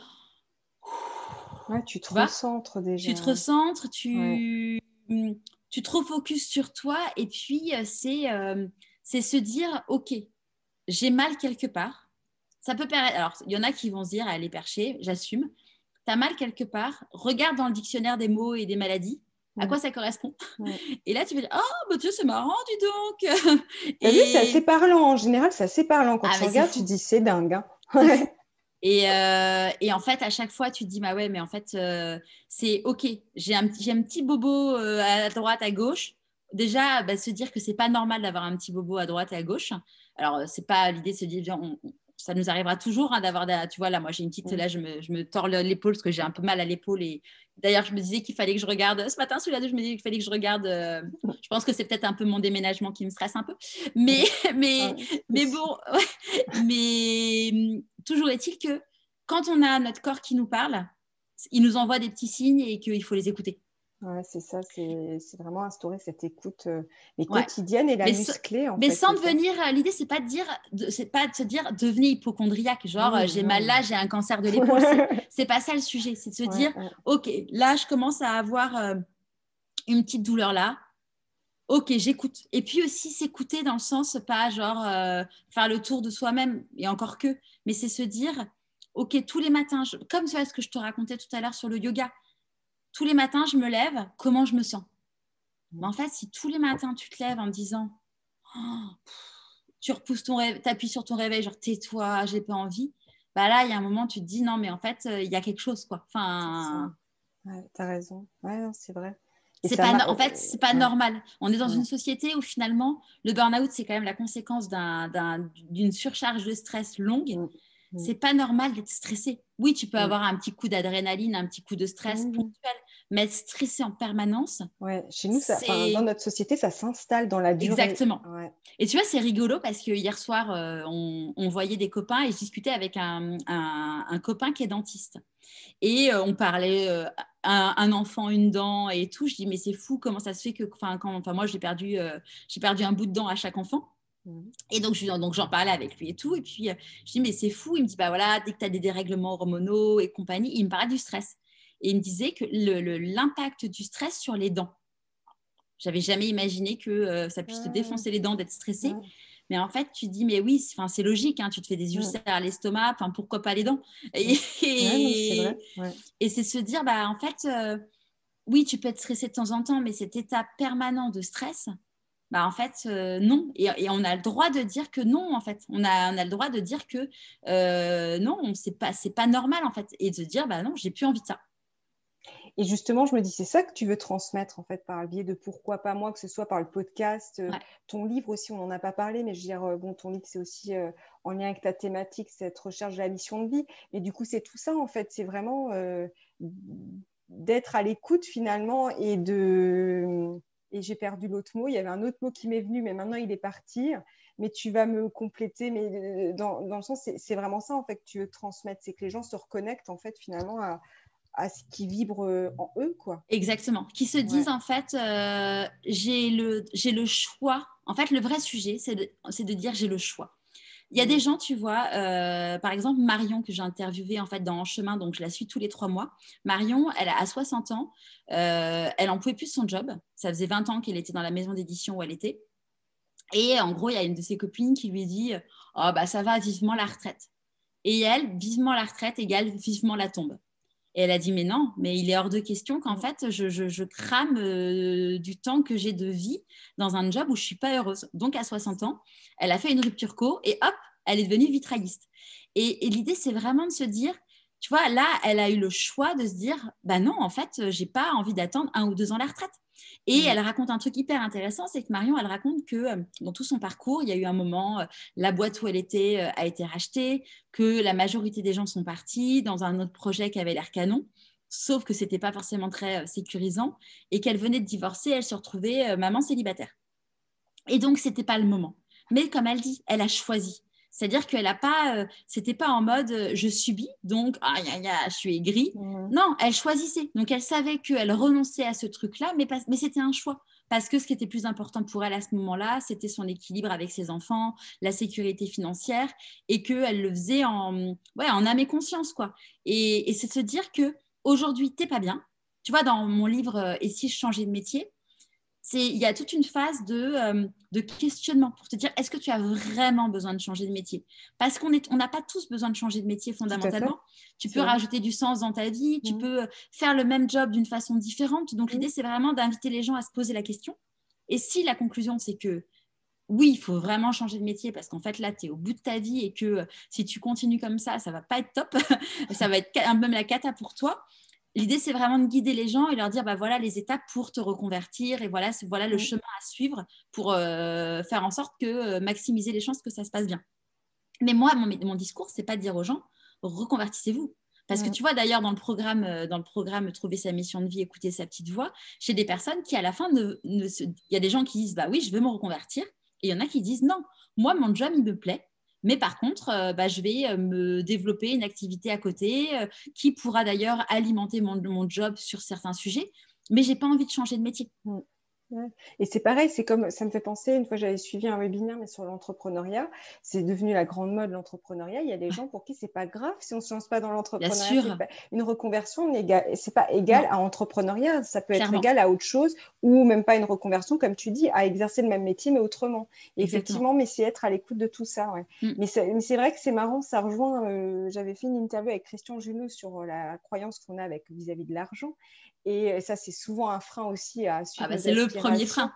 [SPEAKER 3] tu te recentres déjà.
[SPEAKER 2] Tu te recentres, tu te refocuses sur toi et puis c'est se dire, ok, j'ai mal quelque part. Ça peut paraître... Alors, il y en a qui vont se dire, elle est perchée, j'assume. Tu as mal quelque part, regarde dans le dictionnaire des mots et des maladies, à quoi ça correspond. Et là, tu vas dire, oh, Dieu, c'est marrant, dis donc.
[SPEAKER 3] T'as vu, c'est assez parlant. En général, c'est assez parlant. Quand tu regardes, tu te dis, c'est dingue. Hein.
[SPEAKER 2] Et en fait, à chaque fois, tu te dis, bah ouais, mais en fait, c'est OK. J'ai un petit bobo à droite, à gauche. Déjà, se dire que c'est pas normal d'avoir un petit bobo à droite et à gauche. Alors, c'est pas l'idée de se dire, ça nous arrivera toujours d'avoir, tu vois, là, moi, j'ai une petite, là, je me tords l'épaule parce que j'ai un peu mal à l'épaule. Et d'ailleurs, je me disais qu'il fallait que je regarde, ce matin, sous la douche, je me disais qu'il fallait que je regarde, je pense que c'est peut-être un peu mon déménagement qui me stresse un peu. Mais bon, mais toujours est-il que quand on a notre corps qui nous parle, il nous envoie des petits signes et qu'il faut les écouter.
[SPEAKER 3] Ouais, c'est ça, c'est vraiment instaurer cette écoute quotidienne et la muscler.
[SPEAKER 2] Mais sans devenir, l'idée, c'est pas de se dire devenez hypochondriaque, genre j'ai mal là, j'ai un cancer de l'épaule. C'est pas ça le sujet, c'est de se dire ok, là je commence à avoir une petite douleur là. Ok, j'écoute. Et puis aussi s'écouter dans le sens, pas genre faire le tour de soi-même, et encore que, mais c'est se dire ok, tous les matins, comme ce que je te racontais tout à l'heure sur le yoga, tous les matins, je me lève, comment je me sens? Mais en fait, si tous les matins, tu te lèves en te disant tu repousses ton réveil, tu appuies sur ton réveil, genre tais-toi, j'ai pas envie. Bah là, il y a un moment, tu te dis non, mais en fait, il y a quelque chose, quoi. Enfin,
[SPEAKER 3] ouais, t'as raison. Ouais, non, c'est vrai. Et
[SPEAKER 2] c'est
[SPEAKER 3] ça
[SPEAKER 2] pas, en fait, c'est pas normal. On est dans
[SPEAKER 3] Ouais.
[SPEAKER 2] une société où finalement, le burn-out, c'est quand même la conséquence d'une surcharge de stress longue. C'est pas normal d'être stressé. Oui, tu peux avoir un petit coup d'adrénaline, un petit coup de stress ponctuel, mais être stressé en permanence.
[SPEAKER 3] Ouais, chez nous, dans notre société, ça s'installe dans la durée.
[SPEAKER 2] Exactement.
[SPEAKER 3] Ouais.
[SPEAKER 2] Et tu vois, c'est rigolo parce que hier soir, on voyait des copains et je discutais avec un copain qui est dentiste. Et on parlait un enfant, une dent et tout. Je dis, mais c'est fou, comment ça se fait que. Moi, j'ai perdu un bout de dent à chaque enfant. Et donc, j'en parlais avec lui et tout. Et puis, je dis, mais c'est fou. Il me dit, bah voilà, dès que tu as des dérèglements hormonaux et compagnie, il me parlait du stress. Et il me disait que l'impact du stress sur les dents. J'avais jamais imaginé que ça puisse te défoncer les dents d'être stressé. Mais en fait, tu te dis, mais oui, c'est logique, hein, tu te fais des ulcères à l'estomac, pourquoi pas les dents
[SPEAKER 3] C'est vrai.
[SPEAKER 2] Et c'est se dire, bah, en fait, oui, tu peux être stressé de temps en temps, mais cet état permanent de stress, bah, en fait, non. Et on a le droit de dire que non, en fait. On a le droit de dire que non, c'est pas normal, en fait. Et de dire, bah non, j'ai plus envie de ça.
[SPEAKER 3] Et justement, je me dis, c'est ça que tu veux transmettre en fait par le biais de Pourquoi pas moi, que ce soit par le podcast, ton livre aussi, on n'en a pas parlé, mais je veux dire, bon, ton livre, c'est aussi en lien avec ta thématique, cette recherche de la mission de vie. Et du coup, c'est tout ça en fait, c'est vraiment d'être à l'écoute finalement et j'ai perdu l'autre mot, il y avait un autre mot qui m'est venu, mais maintenant il est parti. Mais tu vas me compléter, mais dans le sens, c'est vraiment ça en fait que tu veux transmettre, c'est que les gens se reconnectent en fait finalement à ce qui vibre en eux, quoi.
[SPEAKER 2] Exactement. Qui se disent, en fait, j'ai le choix. En fait, le vrai sujet, c'est de dire j'ai le choix. Il y a des gens, tu vois, par exemple, Marion, que j'ai interviewée en fait, dans En Chemin, donc je la suis tous les 3 mois. Marion, elle a 60 ans, elle n'en pouvait plus de son job. Ça faisait 20 ans qu'elle était dans la maison d'édition où elle était. Et en gros, il y a une de ses copines qui lui dit « Oh, bah ça va, vivement la retraite. » Et elle, vivement la retraite égale vivement la tombe. Et elle a dit, mais non, mais il est hors de question qu'en fait, je crame du temps que j'ai de vie dans un job où je ne suis pas heureuse. Donc, à 60 ans, elle a fait une rupture co et hop, elle est devenue vitrailliste. Et l'idée, c'est vraiment de se dire, tu vois, là, elle a eu le choix de se dire, bah non, en fait, je n'ai pas envie d'attendre 1 ou 2 ans la retraite. Et elle raconte un truc hyper intéressant, c'est que Marion, elle raconte que dans tout son parcours, il y a eu un moment, la boîte où elle était a été rachetée, que la majorité des gens sont partis dans un autre projet qui avait l'air canon, sauf que ce n'était pas forcément très sécurisant, et qu'elle venait de divorcer, elle se retrouvait maman célibataire. Et donc, ce n'était pas le moment. Mais comme elle dit, elle a choisi. C'est-à-dire qu'elle n'a pas, c'était pas en mode je subis, donc je suis aigrie. Non, elle choisissait. Donc elle savait qu'elle renonçait à ce truc-là, mais c'était un choix. Parce que ce qui était plus important pour elle à ce moment-là, c'était son équilibre avec ses enfants, la sécurité financière, et qu'elle le faisait en âme et conscience, quoi. Et c'est de se dire que aujourd'hui, t'es pas bien. Tu vois, dans mon livre Et si je changeais de métier, il y a toute une phase de questionnement pour te dire est-ce que tu as vraiment besoin de changer de métier? Parce qu'on n'a pas tous besoin de changer de métier fondamentalement. Tu peux rajouter du sens dans ta vie, tu peux faire le même job d'une façon différente. Donc, l'idée, c'est vraiment d'inviter les gens à se poser la question. Et si la conclusion, c'est que oui, il faut vraiment changer de métier parce qu'en fait, là, tu es au bout de ta vie et que si tu continues comme ça ne va pas être top. Ça va être même la cata pour toi. L'idée, c'est vraiment de guider les gens et leur dire, bah, voilà les étapes pour te reconvertir et voilà le chemin à suivre pour faire en sorte que maximiser les chances que ça se passe bien. Mais moi, mon discours, c'est pas de dire aux gens, reconvertissez-vous. Parce que tu vois, d'ailleurs, dans le programme Trouver sa mission de vie, écouter sa petite voix, j'ai des personnes qui, à la fin, il y a des gens qui disent, bah oui, je veux me reconvertir. Et il y en a qui disent, non, moi, mon job, il me plaît. Mais par contre, je vais me développer une activité à côté qui pourra d'ailleurs alimenter mon job sur certains sujets, mais je n'ai pas envie de changer de métier.
[SPEAKER 3] Ouais. Et c'est pareil, c'est comme ça me fait penser, une fois j'avais suivi un webinaire mais sur l'entrepreneuriat, c'est devenu la grande mode l'entrepreneuriat. Il y a des gens pour qui c'est pas grave si on se lance pas dans l'entrepreneuriat. Une reconversion, c'est pas égal à entrepreneuriat, ça peut être égal à autre chose ou même pas une reconversion comme tu dis, à exercer le même métier mais autrement. Et effectivement, mais c'est être à l'écoute de tout ça. Ouais. Mais c'est vrai que c'est marrant, ça rejoint. J'avais fait une interview avec Christian Junot sur la croyance qu'on a vis-à-vis de l'argent. Et ça, c'est souvent un frein aussi à suivre.
[SPEAKER 2] C'est le premier frein.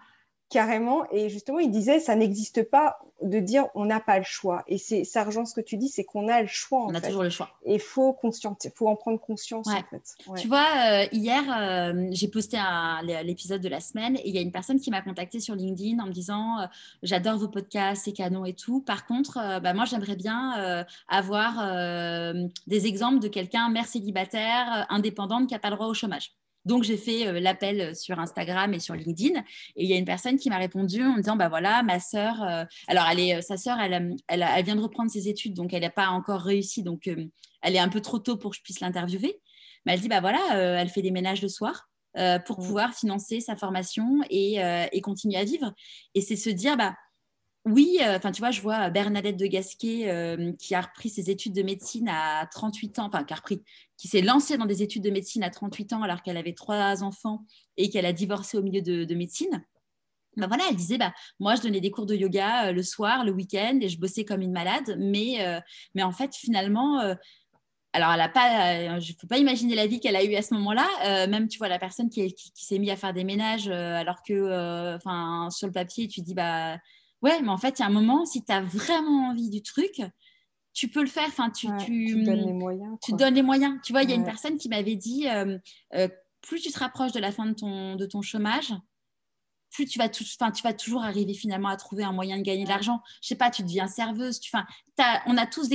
[SPEAKER 3] Carrément, et justement, il disait, ça n'existe pas de dire on n'a pas le choix. Et ça rejoint ce que tu dis, c'est qu'on a le choix.
[SPEAKER 2] On a toujours le choix.
[SPEAKER 3] Et il faut en prendre conscience, en fait.
[SPEAKER 2] Ouais. Tu vois, hier, j'ai posté l'épisode de la semaine et il y a une personne qui m'a contactée sur LinkedIn en me disant j'adore vos podcasts, c'est canon et tout. Par contre, moi, j'aimerais bien avoir des exemples de quelqu'un mère célibataire, indépendante, qui n'a pas le droit au chômage. Donc, j'ai fait l'appel sur Instagram et sur LinkedIn. Et il y a une personne qui m'a répondu en me disant, bah voilà, ma sœur, alors sa sœur, elle vient de reprendre ses études, donc elle n'a pas encore réussi. Donc, elle est un peu trop tôt pour que je puisse l'interviewer. Mais elle dit, bah voilà, elle fait des ménages le soir pour pouvoir financer sa formation et continuer à vivre. Et c'est se dire, bah, oui, tu vois, je vois Bernadette de Gasquet qui a repris ses études de médecine à 38 ans, qui s'est lancée dans des études de médecine à 38 ans alors qu'elle avait 3 enfants et qu'elle a divorcé au milieu de médecine. Ben voilà, elle disait, moi, je donnais des cours de yoga le soir, le week-end et je bossais comme une malade. Mais en fait, finalement, alors, elle a pas, je ne peux pas imaginer la vie qu'elle a eue à ce moment-là. Même, tu vois, la personne qui s'est mise à faire des ménages alors que, sur le papier, tu dis, ouais, mais en fait, il y a un moment, si tu as vraiment envie du truc, tu peux le faire. Tu
[SPEAKER 3] donnes les moyens.
[SPEAKER 2] Tu donnes les moyens. Tu vois, il y a une personne qui m'avait dit, plus tu te rapproches de la fin de ton chômage, plus tu vas toujours arriver finalement à trouver un moyen de gagner de l'argent. Je sais pas, tu deviens serveuse. On a tous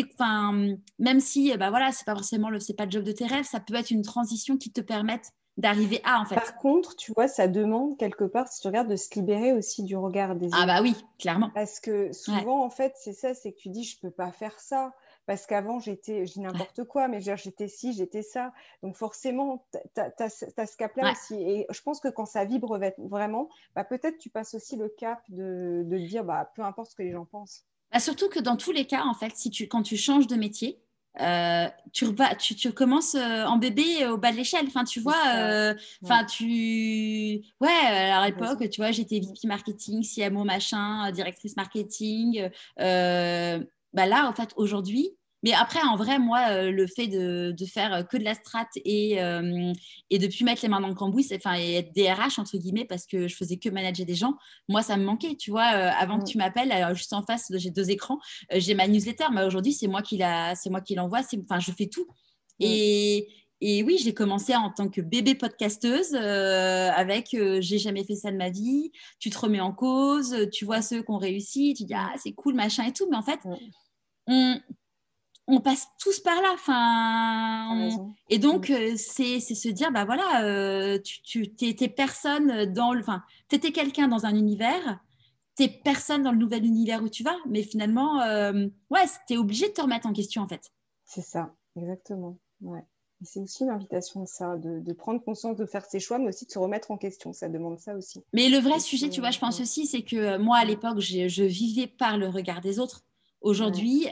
[SPEAKER 2] même si, voilà, c'est pas le job de tes rêves, ça peut être une transition qui te permette d'arriver à, en fait.
[SPEAKER 3] Par contre, tu vois, ça demande quelque part, si tu regardes, de se libérer aussi du regard des autres.
[SPEAKER 2] Ah bah oui, clairement.
[SPEAKER 3] Parce que souvent, en fait, c'est ça, c'est que tu dis, je peux pas faire ça. Parce qu'avant, je dis n'importe quoi, mais j'étais ci, j'étais ça. Donc forcément, tu as ce cap-là aussi. Et je pense que quand ça vibre vraiment, peut-être tu passes aussi le cap de dire, peu importe ce que les gens pensent.
[SPEAKER 2] Surtout que dans tous les cas, en fait, quand tu changes de métier, tu commences en bébé au bas de l'échelle. Tu vois, à l'époque, tu vois, j'étais VP marketing, CMO machin, directrice marketing. Là, en fait, aujourd'hui, mais après, en vrai, moi, le fait de faire que de la strat et de plus mettre les mains dans le cambouis, et être DRH, entre guillemets, parce que je faisais que manager des gens, moi, ça me manquait, tu vois. Avant que tu m'appelles, juste en face, j'ai 2 écrans, j'ai ma newsletter, mais aujourd'hui, c'est moi qui l'envoie, je fais tout. Et oui, j'ai commencé en tant que bébé podcasteuse avec j'ai jamais fait ça de ma vie, tu te remets en cause, tu vois ceux qui ont réussi, tu dis c'est cool, machin et tout, mais en fait, on passe tous par là. Et donc, c'est se dire, voilà, tu t'es personne t'étais quelqu'un dans un univers, t'es personne dans le nouvel univers où tu vas, mais finalement, t'es obligé de te remettre en question, en fait.
[SPEAKER 3] C'est ça, exactement. Ouais. Et c'est aussi l'invitation de ça, de prendre conscience de faire ses choix, mais aussi de se remettre en question. Ça demande ça aussi.
[SPEAKER 2] Mais le vrai sujet, tu vois, je pense aussi, c'est que moi, à l'époque, je vivais par le regard des autres. Aujourd'hui,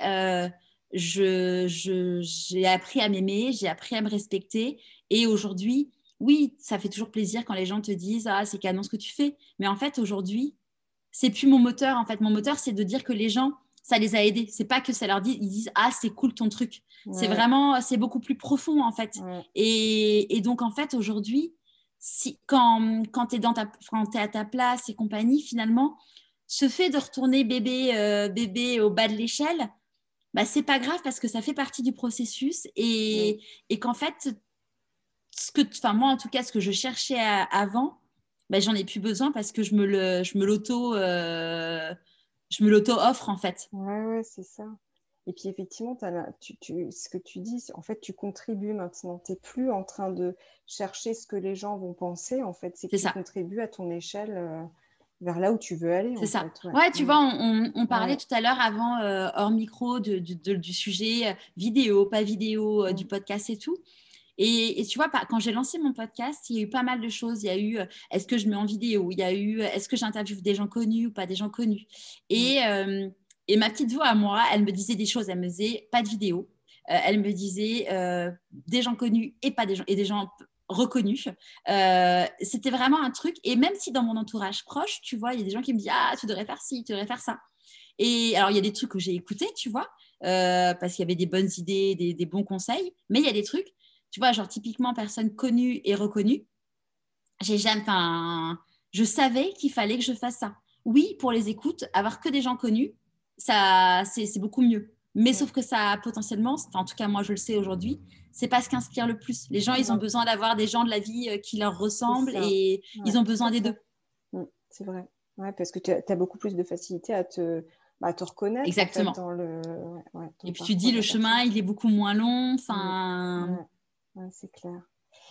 [SPEAKER 2] j'ai appris à m'aimer, j'ai appris à me respecter. Et aujourd'hui, oui, ça fait toujours plaisir quand les gens te disent « Ah, c'est canon ce que tu fais ». Mais en fait, aujourd'hui, c'est plus mon moteur. En fait, mon moteur, c'est de dire que les gens, ça les a aidés. C'est pas que ça leur dit, ils disent « Ah, c'est cool ton truc ». C'est vraiment, c'est beaucoup plus profond, en fait. Et donc, en fait, aujourd'hui, quand tu es à ta place et compagnie, finalement, ce fait de retourner bébé au bas de l'échelle, c'est pas grave parce que ça fait partie du processus et qu'en fait, moi en tout cas, ce que je cherchais avant, j'en ai plus besoin parce que je me l'auto-offre en fait.
[SPEAKER 3] Ouais, c'est ça. Et puis effectivement, ce que tu dis, en fait, tu contribues maintenant. Tu n'es plus en train de chercher ce que les gens vont penser. En fait, c'est que tu contribues à ton échelle vers là où tu veux aller.
[SPEAKER 2] C'est ça. Ouais, tu vois, on parlait tout à l'heure avant, hors micro, du sujet vidéo, pas vidéo, du podcast et tout. Et tu vois, quand j'ai lancé mon podcast, il y a eu pas mal de choses. Il y a eu est-ce que je mets en vidéo? Il y a eu est-ce que j'interviewe des gens connus ou pas des gens connus? Et ma petite voix à moi, elle me disait des choses. Elle me disait pas de vidéo. Elle me disait des gens connus et pas des gens reconnus. C'était vraiment un truc. Et même si dans mon entourage proche, tu vois, il y a des gens qui me disent ah, tu devrais faire ci, tu devrais faire ça. Et alors, il y a des trucs que j'ai écoutés, tu vois, parce qu'il y avait des bonnes idées, des bons conseils. Mais il y a des trucs, tu vois, genre typiquement personne connue et reconnue. J'ai jamais, je savais qu'il fallait que je fasse ça. Oui, pour les écoutes, avoir que des gens connus, ça, c'est beaucoup mieux. Mais sauf que ça, potentiellement, en tout cas, moi, je le sais aujourd'hui, c'est pas ce qui inspire le plus. Les gens, ils ont besoin d'avoir des gens de la vie qui leur ressemblent et ils ont besoin des deux.
[SPEAKER 3] C'est vrai. Ouais, parce que tu as beaucoup plus de facilité à te reconnaître.
[SPEAKER 2] Exactement.
[SPEAKER 3] En fait, dans le...
[SPEAKER 2] et puis tu dis, le chemin, il est beaucoup moins long.
[SPEAKER 3] C'est clair.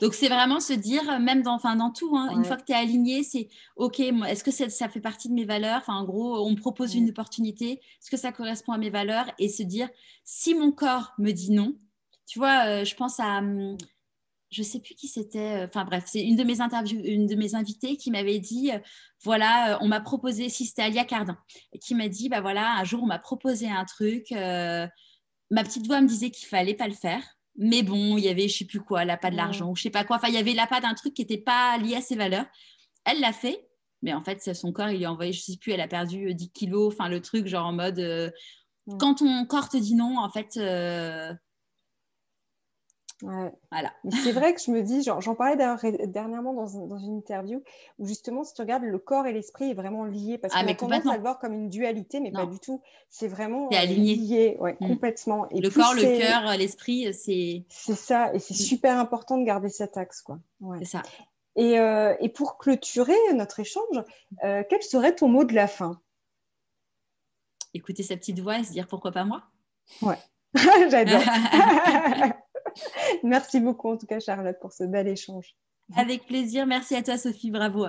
[SPEAKER 2] Donc, c'est vraiment se dire, même dans tout, hein, une fois que tu es aligné, c'est OK, moi, est-ce que ça fait partie de mes valeurs? En gros, on me propose une opportunité, est-ce que ça correspond à mes valeurs? Et se dire, si mon corps me dit non, tu vois, je pense à, je ne sais plus qui c'était, bref, c'est une de mes interviews, une de mes invitées qui m'avait dit, on m'a proposé, si c'était Alia Cardin, qui m'a dit, voilà, un jour, on m'a proposé un truc, ma petite voix me disait qu'il ne fallait pas le faire. Mais bon, il y avait, je ne sais plus quoi, l'appât de l'argent, ou je ne sais pas quoi. Enfin, il y avait l'appât d'un truc qui n'était pas lié à ses valeurs. Elle l'a fait, mais en fait, son corps, il lui a envoyé, je ne sais plus, elle a perdu 10 kilos. Enfin, le truc, genre en mode, quand ton corps te dit non, en fait, voilà.
[SPEAKER 3] C'est vrai que je me dis, j'en parlais dernièrement dans une interview, où justement, si tu regardes, le corps et l'esprit est vraiment lié, parce qu'on a tendance à le voir comme une dualité, mais pas du tout. C'est vraiment lié, complètement. Et
[SPEAKER 2] le corps, le cœur, l'esprit, c'est...
[SPEAKER 3] C'est ça, et c'est super important de garder cet axe, quoi.
[SPEAKER 2] C'est ça.
[SPEAKER 3] Et pour clôturer notre échange, quel serait ton mot de la fin?
[SPEAKER 2] Écouter sa petite voix et se dire pourquoi pas moi?
[SPEAKER 3] Ouais, j'adore. Merci beaucoup en tout cas Charlotte pour ce bel échange.
[SPEAKER 2] Avec plaisir, merci à toi Sophie, bravo.